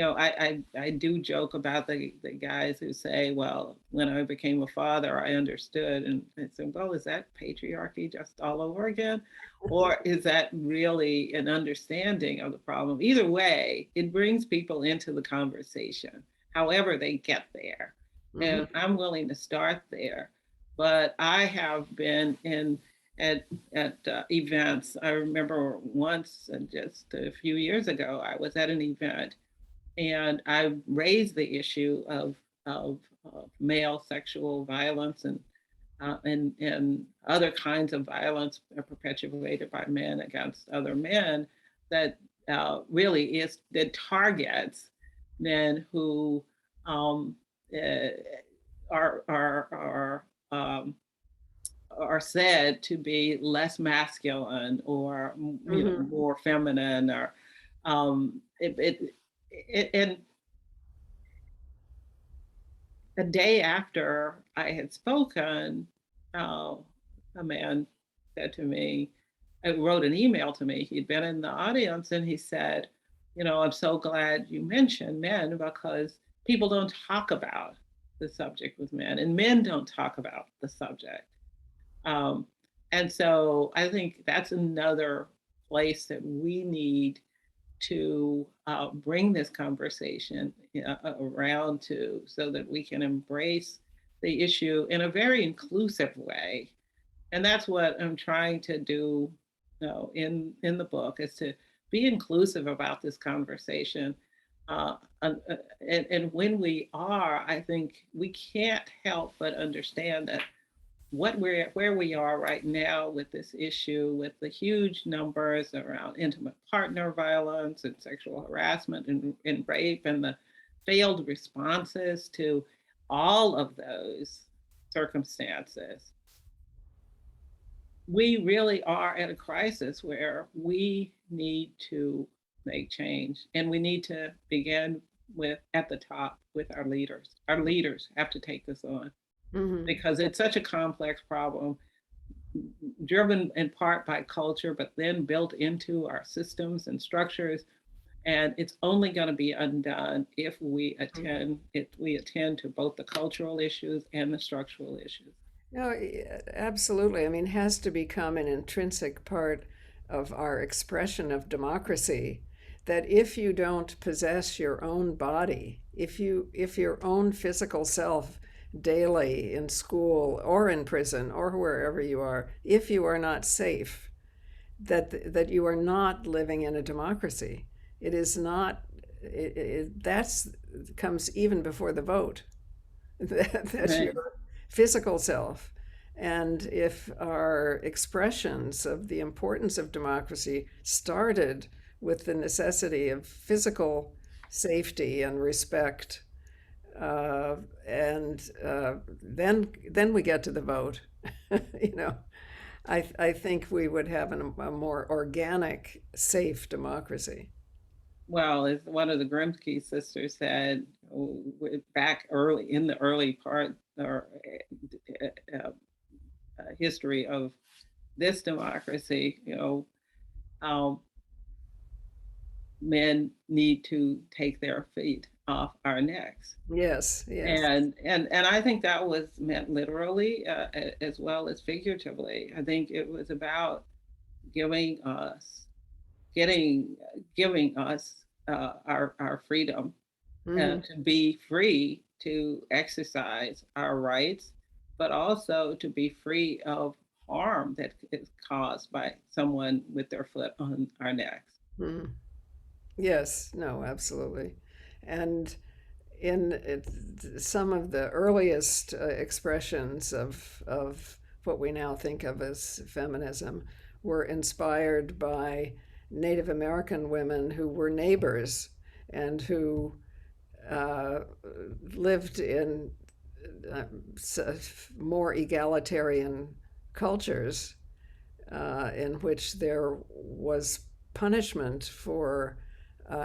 I do joke about the guys who say, well, when I became a father, I understood. And I said, well, is that patriarchy just all over again? Or is that really an understanding of the problem? Either way, it brings people into the conversation, however they get there. Mhm. And I'm willing to start there. But I have been in at events. I remember once, just a few years ago, I was at an event and I raised the issue of male sexual violence and other kinds of violence perpetuated by men against other men that really is that targets men who um, uh, are are said to be less masculine or Mhm. more feminine or and a day after I had spoken, uh, a man said to me, wrote an email to me. He'd been in the audience and he said, I'm so glad you mentioned men because people don't talk about the subject with men and men don't talk about the subject. Um, and so I think that's another place that we need to bring this conversation around to so that we can embrace the issue in a very inclusive way. And that's what I'm trying to do in the book is to be inclusive about this conversation. And when we are, I think we can't help but understand that where we are right now with this issue, with the huge numbers around intimate partner violence and sexual harassment and rape, and the failed responses to all of those circumstances, we really are at a crisis where we need to make change, and we need to begin with at the top with our leaders. Our leaders have to take this on Hmm. because it's such a complex problem, driven in part by culture, but then built into our systems and structures. And it's only going to be undone if we attend to both the cultural issues and the structural issues. No, absolutely. I mean, has to become an intrinsic part of our expression of democracy. That if you don't possess your own body, if your own physical self daily in school or in prison or wherever you are, if you are not safe, that you are not living in a democracy. It is not. That's comes even before the vote. That's Right. your physical self. And if our expressions of the importance of democracy started with the necessity of physical safety and respect, uh, and then we get to the vote, you know, I think we would have a more organic, safe democracy. Well, as one of the Grimsky sisters said, back early in the early part or history of this democracy, um, men need to take their feet off our necks. Yes, yes. And I think that was meant literally as well as figuratively. I think it was about giving us getting giving us our freedom Hmm. to be free to exercise our rights, but also to be free of harm that is caused by someone with their foot on our necks. Hmm. Yes, no, absolutely. And in some of the earliest expressions of what we now think of as feminism were inspired by Native American women who were neighbors and who uh, lived in uh, more egalitarian cultures in which there was punishment for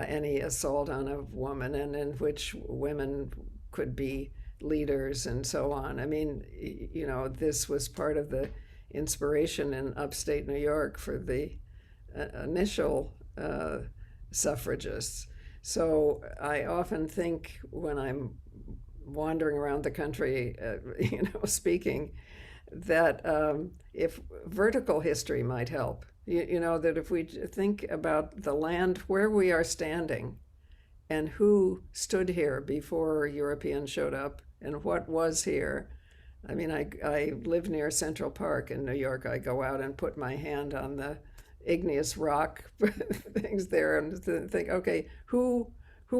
any assault on a woman, and in which women could be leaders and so on. I mean, you know, this was part of the inspiration in upstate New York for the initial suffragists. So I often think when I'm wandering around the country, speaking, that if vertical history might help, you know, that if we think about the land where we are standing and who stood here before Europeans showed up and what was here. I mean, I live near Central Park in New York. I go out and put my hand on the igneous rock things there and think, okay, who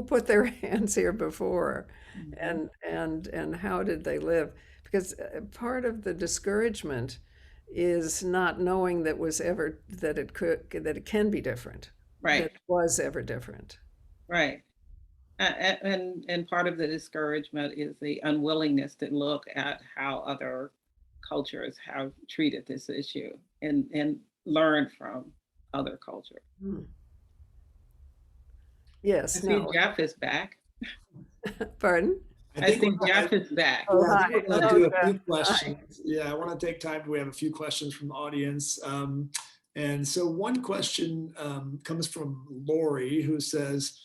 put their hands here before, Mhm. and how did they live? Because part of the discouragement is not knowing that it can be different, that Right, it was ever different. right. And part of the discouragement is the unwillingness to look at how other cultures have treated this issue and learn from other cultures. Hmm. I Yes, see no. Jeff is back. Pardon? I I think see Jeff is back. Oh, I think we're hi. going to Oh, do a Jeff. few Hi. questions. Yeah, I want to take time. We have a few questions from the audience. And so one question comes from Lori, who says,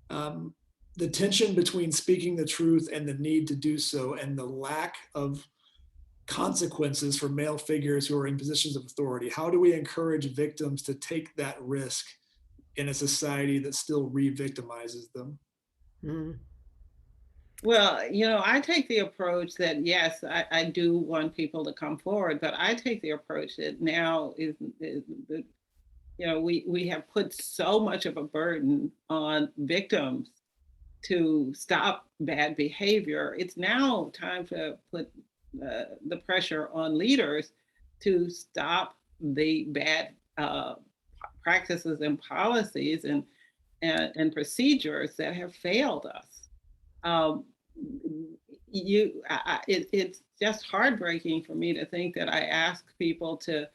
um, the tension between speaking the truth and the need to do so, and the lack of consequences for male figures who are in positions of authority. How do we encourage victims to take that risk in a society that still re-victimizes them? Hmm. Well, I take the approach that yes, I do want people to come forward, but I take the approach that now is we have put so much of a burden on victims to stop bad behavior. It's now time to put the pressure on leaders to stop the bad practices and policies and procedures that have failed us. Um, it's just heartbreaking for me to think that I ask people to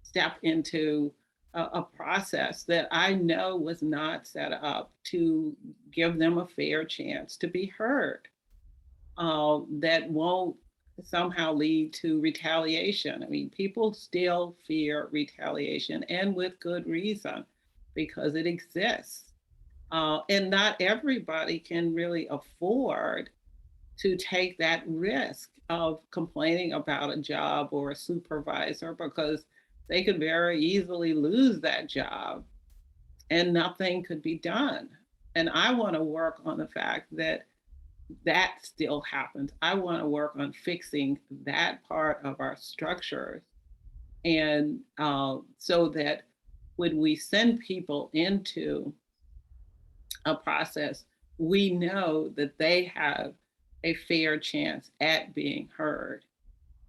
step into a process that I know was not set up to give them a fair chance to be heard, that won't somehow lead to retaliation. I mean, people still fear retaliation, and with good reason, because it exists. And not everybody can really afford to take that risk of complaining about a job or a supervisor, because they could very easily lose that job and nothing could be done. And I want to work on the fact that that still happens. I want to work on fixing that part of our structures. And so that when we send people into a process, we know that they have a fair chance at being heard.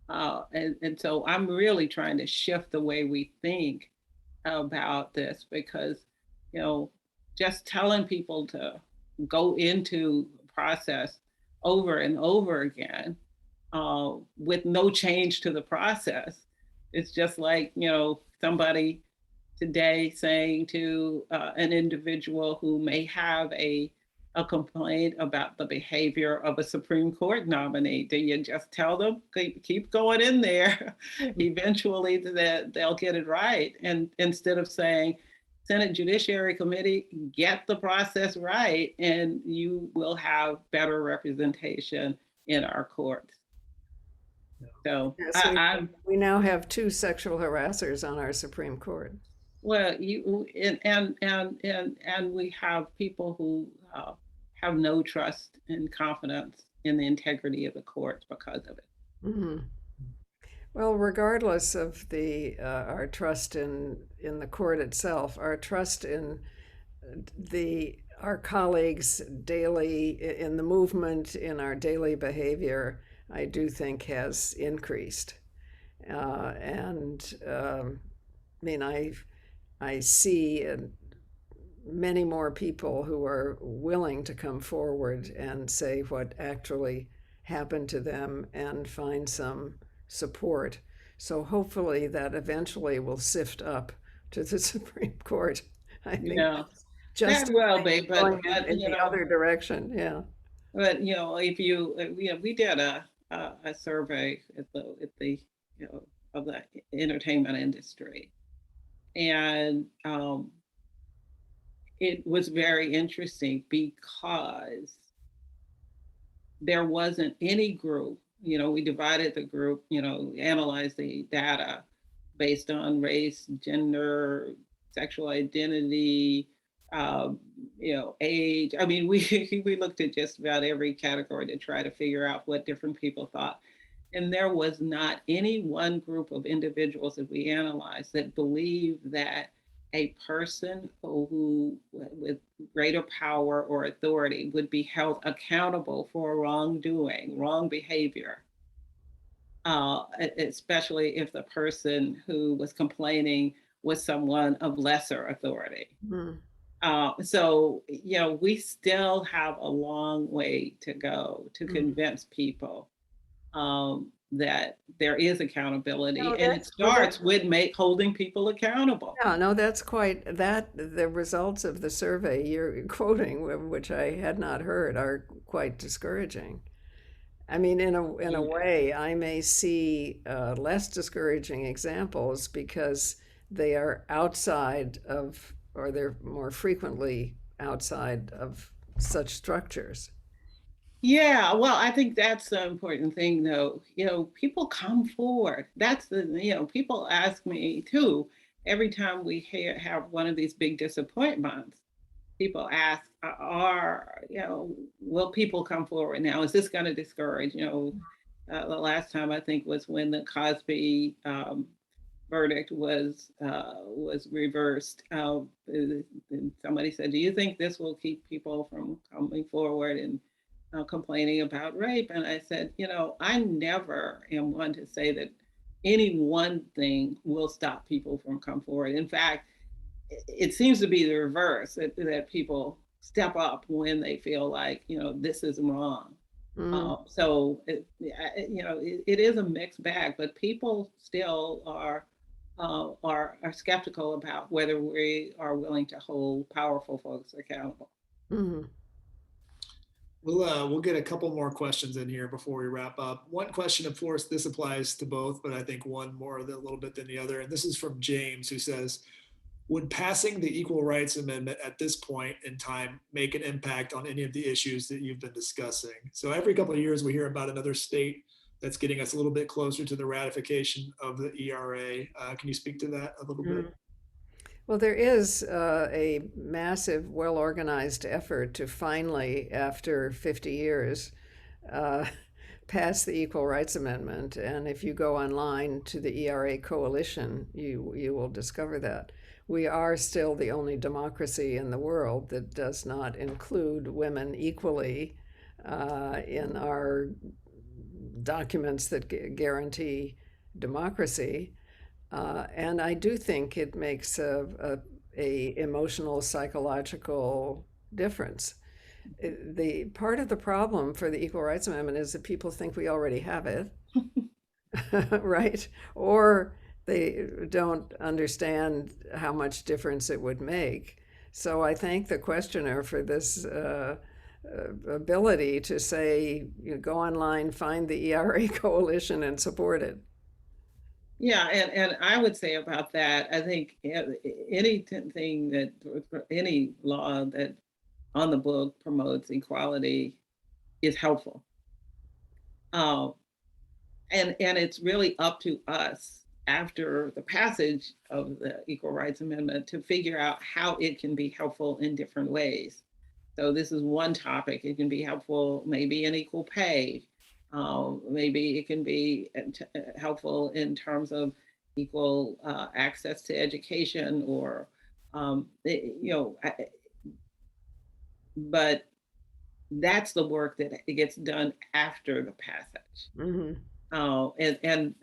And so I'm really trying to shift the way we think about this, because, just telling people to go into the process over and over again with no change to the process, it's just like, somebody today saying to an individual who may have a complaint about the behavior of a Supreme Court nominee. Do you just tell them, keep going in there? Eventually they'll get it right. And instead of saying, Senate Judiciary Committee, get the process right, and you will have better representation in our courts. So yes, we now have 2 sexual harassers on our Supreme Court. Well, and we have people who have no trust and confidence in the integrity of the courts because of it. Mm-hmm. Well, regardless of our trust in the court itself, our trust in our colleagues daily in the movement, in our daily behavior, I do think has increased. I see many more people who are willing to come forward and say what actually happened to them and find some support. So hopefully that eventually will sift up to the Supreme Court. I think just well, babe, but in the other direction, yeah. But if we did a survey at the of the entertainment industry, and it was very interesting because there wasn't any group. We divided the group, analyzed the data based on race, gender, sexual identity, age. I mean, we looked at just about every category to try to figure out what different people thought. And there was not any one group of individuals that we analyzed that believed that a person who with greater power or authority would be held accountable for wrongdoing, wrong behavior, especially if the person who was complaining was someone of lesser authority. Mm. So, we still have a long way to go to convince people that there is accountability, and it starts with holding people accountable. Yeah, no, that's quite the results of the survey you're quoting, which I had not heard, are quite discouraging. I mean, in a way, I may see less discouraging examples because they are outside of, or they're more frequently outside of such structures. Yeah, well, I think that's the important thing, though. People come forward. That's people ask me too, every time we have one of these big disappointments, people ask, will people come forward now? Is this going to discourage? The last time I think was when the Cosby verdict was reversed. And somebody said, "Do you think this will keep people from coming forward and complaining about rape?" And I said, I never am one to say that any one thing will stop people from coming forward. In fact, it seems to be the reverse, that people step up when they feel like, this is wrong. So it is a mixed bag, but people still are skeptical about whether we are willing to hold powerful folks accountable. Mhm. We'll get a couple more questions in here before we wrap up. One question, of course, this applies to both, but I think one more a little bit than the other. And this is from James, who says, would passing the Equal Rights Amendment at this point in time make an impact on any of the issues that you've been discussing? So every couple of years we hear about another state that's getting us a little bit closer to the ratification of the ERA. Can you speak to that a little bit? Well, there is a massive, well-organized effort to finally, after 50 years, uh, pass the Equal Rights Amendment. And if you go online to the ERA Coalition, you will discover that. We are still the only democracy in the world that does not include women equally in our documents that guarantee democracy. And I do think it makes a emotional, psychological difference. The part of the problem for the Equal Rights Amendment is that people think we already have it, right? Or they don't understand how much difference it would make. So I thank the questioner for this ability to say, go online, find the ERA Coalition and support it. Yeah, and I would say about that, I think anything any law that on the book promotes equality is helpful. And it's really up to us after the passage of the Equal Rights Amendment to figure out how it can be helpful in different ways. So this is one topic. It can be helpful maybe in equal pay. Maybe it can be helpful in terms of equal access to education, or but that's the work that gets done after the passage. Mm-hmm.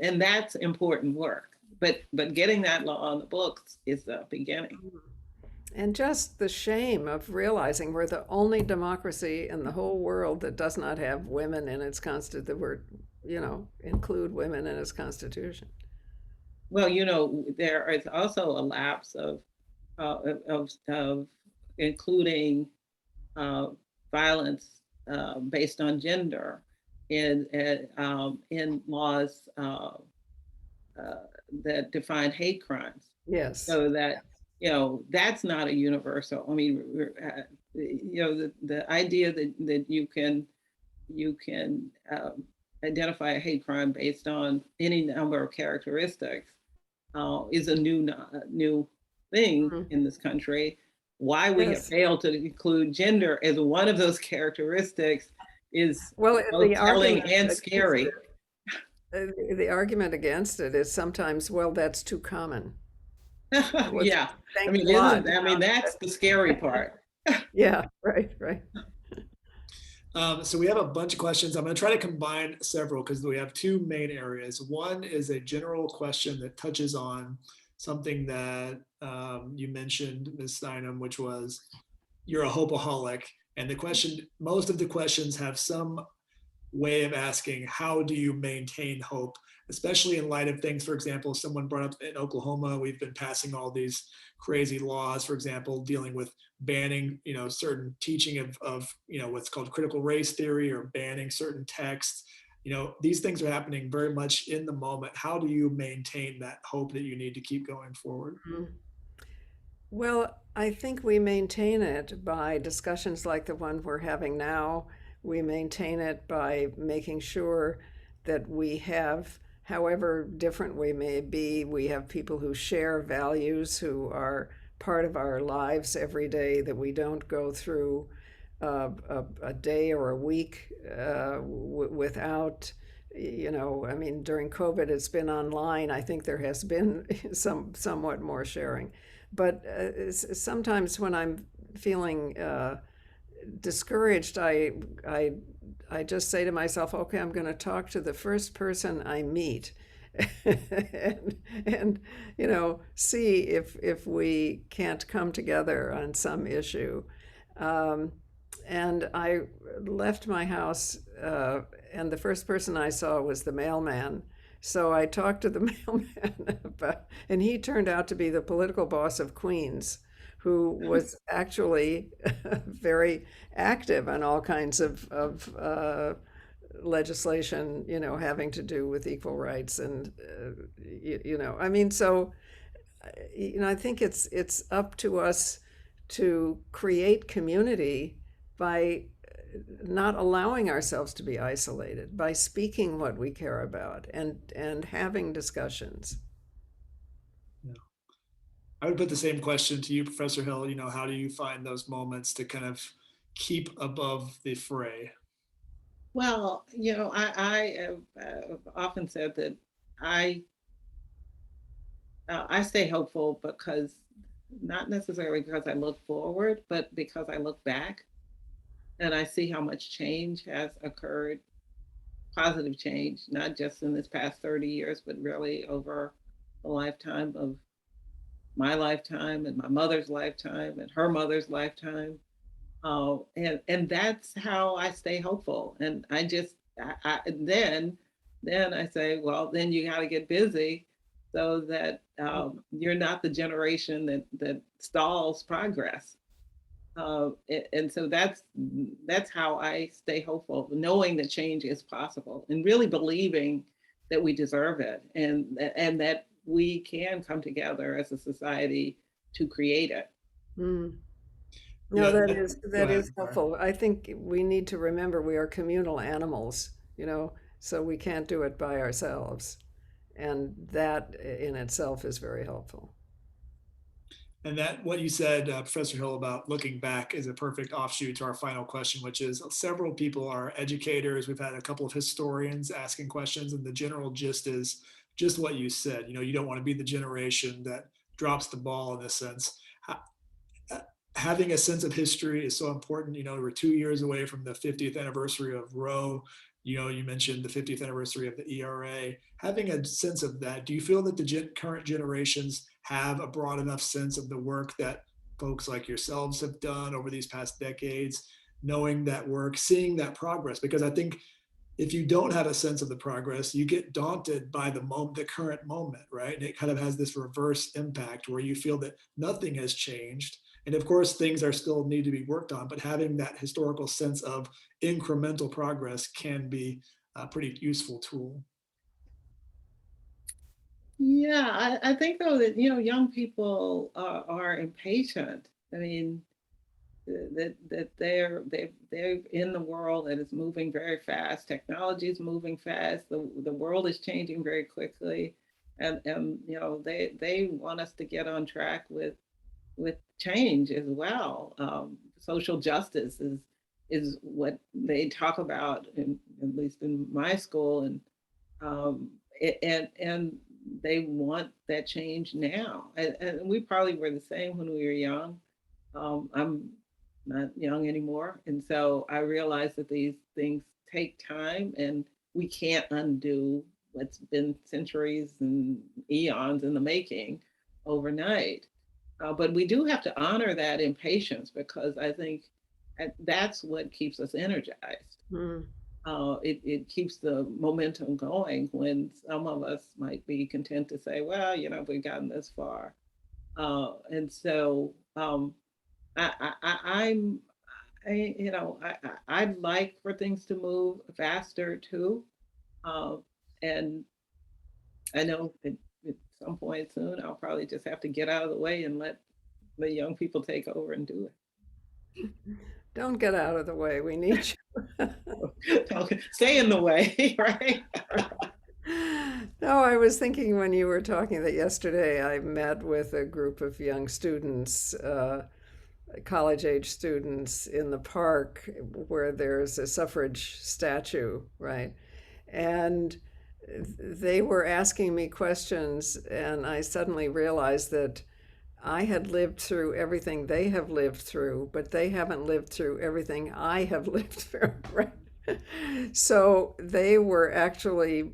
And that's important work. But getting that law on the books is the beginning. And just the shame of realizing we're the only democracy in the whole world that does not have women in its include women in its constitution. Well, there is also a lapse of including violence based on gender in laws that define hate crimes. Yes. So that that's not a universal. I mean, the idea that you can identify a hate crime based on any number of characteristics is a new thing in this country. Why we have failed to include gender as one of those characteristics is both telling and scary. The argument against it is sometimes, well, that's too common. Yeah, I mean, that's the scary part. Yeah, right. So we have a bunch of questions. I'm going to try to combine several because we have two main areas. One is a general question that touches on something that you mentioned, Ms. Steinem, which was you're a hopeaholic. And most of the questions have some way of asking, how do you maintain hope, especially in light of things, for example, someone brought up in Oklahoma, we've been passing all these crazy laws, for example, dealing with banning, certain teaching of what's called critical race theory, or banning certain texts. These things are happening very much in the moment. How do you maintain that hope that you need to keep going forward? Well, I think we maintain it by discussions like the one we're having now. We maintain it by making sure that we have, however different we may be, we have people who share values, who are part of our lives every day, that we don't go through a day or a week without I mean, during COVID, it's been online. I think there has been somewhat more sharing, but sometimes when I'm feeling discouraged, I I just say to myself, okay, I'm going to talk to the first person I meet, and see if we can't come together on some issue. Um, and I left my house, and the first person I saw was the mailman. So I talked to the mailman and he turned out to be the political boss of Queens, who was actually very active on all kinds of legislation, having to do with equal rights and, I mean, so, I think it's up to us to create community by not allowing ourselves to be isolated, by speaking what we care about and having discussions. Yeah. I would put the same question to you, Professor Hill. How do you find those moments to kind of keep above the fray? Well, I have often said that I I stay hopeful because not necessarily because I look forward, but because I look back and I see how much change has occurred, positive change, not just in this past 30 years, but really over the lifetime of my lifetime and my mother's lifetime and her mother's lifetime. And that's how I stay hopeful. And I just then I say, well, then you got to get busy so that you're not the generation that stalls progress. And so that's how I stay hopeful, knowing that change is possible and really believing that we deserve it and that we can come together as a society to create it. Mm. No, Yeah. Go that ahead. is Sorry. helpful. I think we need to remember we are communal animals, so we can't do it by ourselves. And that in itself is very helpful. And that what you said, Professor Hill, about looking back is a perfect offshoot to our final question, which is several people are educators. We've had a couple of historians asking questions, and the general gist is just what you said. You don't want to be the generation that drops the ball in this sense. Having a sense of history is so important. We're 2 years away from the 50th anniversary of Roe. You mentioned the 50th anniversary of the ERA. Having a sense of that, do you feel that the current generations have a broad enough sense of the work that folks like yourselves have done over these past decades, knowing that work, seeing that progress? Because I think if you don't have a sense of the progress, you get daunted by the current moment, right? And it kind of has this reverse impact where you feel that nothing has changed. And of course, things are still need to be worked on, but having that historical sense of incremental progress can be a pretty useful tool. Yeah, I think though that young people are impatient. I mean, that they're in the world that is moving very fast. Technology is moving fast. The world is changing very quickly, and they want us to get on track with change as well. Social justice is what they talk about, at least in my school, um, and they want that change now. And we probably were the same when we were young. I'm not young anymore, and so I realize that these things take time, and we can't undo what's been centuries and eons in the making overnight. But we do have to honor that impatience because I think that's what keeps us energized. Mm. It keeps the momentum going when some of us might be content to say, well, we've gotten this far. And so I'm, I'd like for things to move faster too. Uh, and I know at some point soon, I'll probably just have to get out of the way and let the young people take over and do Don't get out of the way. We need you. it. Okay, stay in the way, right? No, I was thinking when you were talking that yesterday I met with a group of young students, college age students in the park where there's a suffrage statue, right? And they were asking me questions, and I suddenly realized that I had lived through everything they have lived through, but they haven't lived through everything I have lived through, right? So they were actually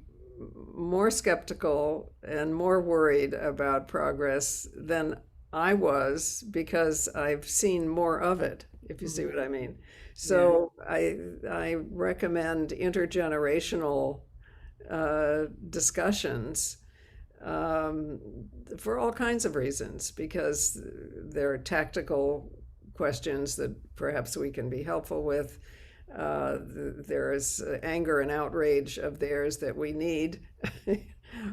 more skeptical and more worried about progress than I was because I've seen more of it, if you see what I mean. Yeah. So I recommend intergenerational discussions um, for all kinds of reasons, because there are tactical questions that perhaps we can be helpful with. There is anger and outrage of theirs that we need,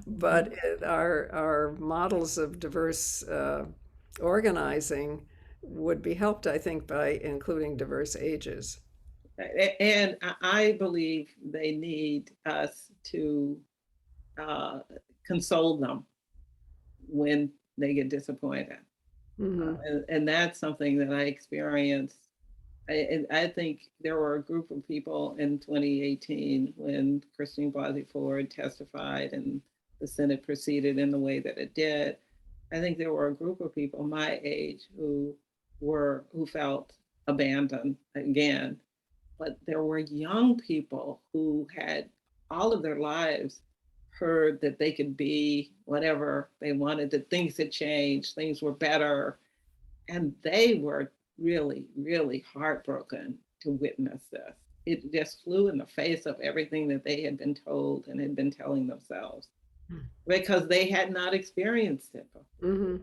but our models of diverse organizing would be helped, I think, by including diverse ages. And I believe they need us to uh, console them when they get disappointed. Hmm. And that's something that I experienced. And I think there were a group of people in 2018 when Christine Blasey Ford testified and the Senate proceeded in the way that it did. I think there were a group of people my age who felt abandoned again, but there were young people who had all of their lives heard that they could be whatever they wanted, that things had changed, things were better, and they were really, really heartbroken to witness this. It just flew in the face of everything that they had been told and had been telling themselves because they had not experienced it before. Hmm.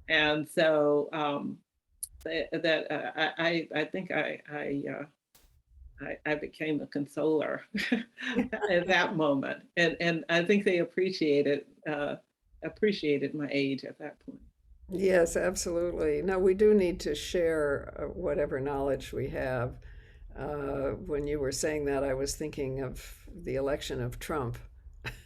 And so I think I became a consoler at that moment, and I think they appreciated my age at that point. Yes, absolutely. No, we do need to share whatever knowledge we have. When you were saying that, I was thinking of the election of Trump.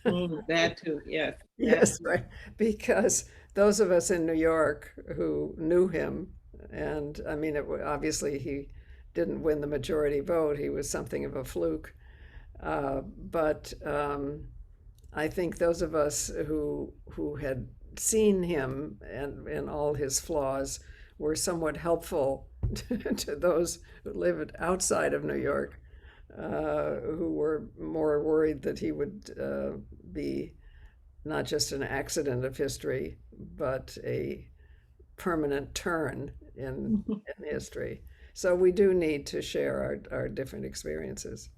That too, yes, that Yes, right. Because those of us in New York who knew him, and I mean, obviously he didn't win the majority vote, he was something of a fluke. But I think those of us who had seen him and all his flaws were somewhat helpful to those who lived outside of New York, who were more worried that he would be not just an accident of history, but a permanent turn in history. So we do need to share our different experiences.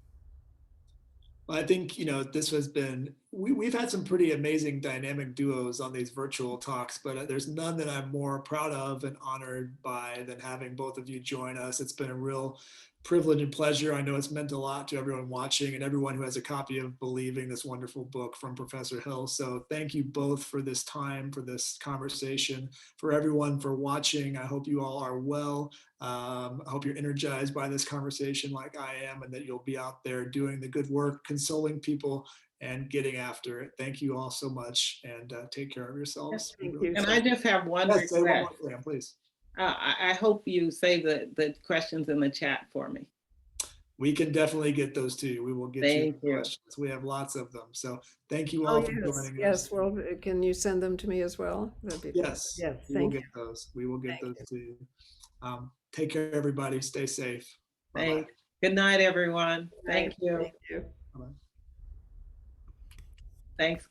I think, this has been, we've had some pretty amazing dynamic duos on these virtual talks, but there's none that I'm more proud of and honored by than having both of you join us. It's been a real privilege and pleasure. I know it's meant a lot to everyone watching and everyone who has a copy of Believing, this wonderful book from Professor Hill. So thank you both for this time, for this conversation, for everyone for watching. I hope you all are well. I hope you're energized by this conversation like I am, and that you'll be out there doing the good work, consoling people, and getting after it. Thank you all so much, and take care of yourselves. Thank you And so I just have one Yes, say one request. more thing, please. I hope you save the questions in the chat for me. We can definitely get those to you. We will get you Thank the you. questions. We have lots of them. So thank you Oh, all for yes, joining us. yes. Well, can you send them to me as well? That'd be Yes, yes. we will Thank get you. those. We will get Thank those you. to you. Take care, everybody. Stay safe. Bye-bye. Thanks. Good night, everyone. Thank you. Thank you. Bye-bye. Thanks.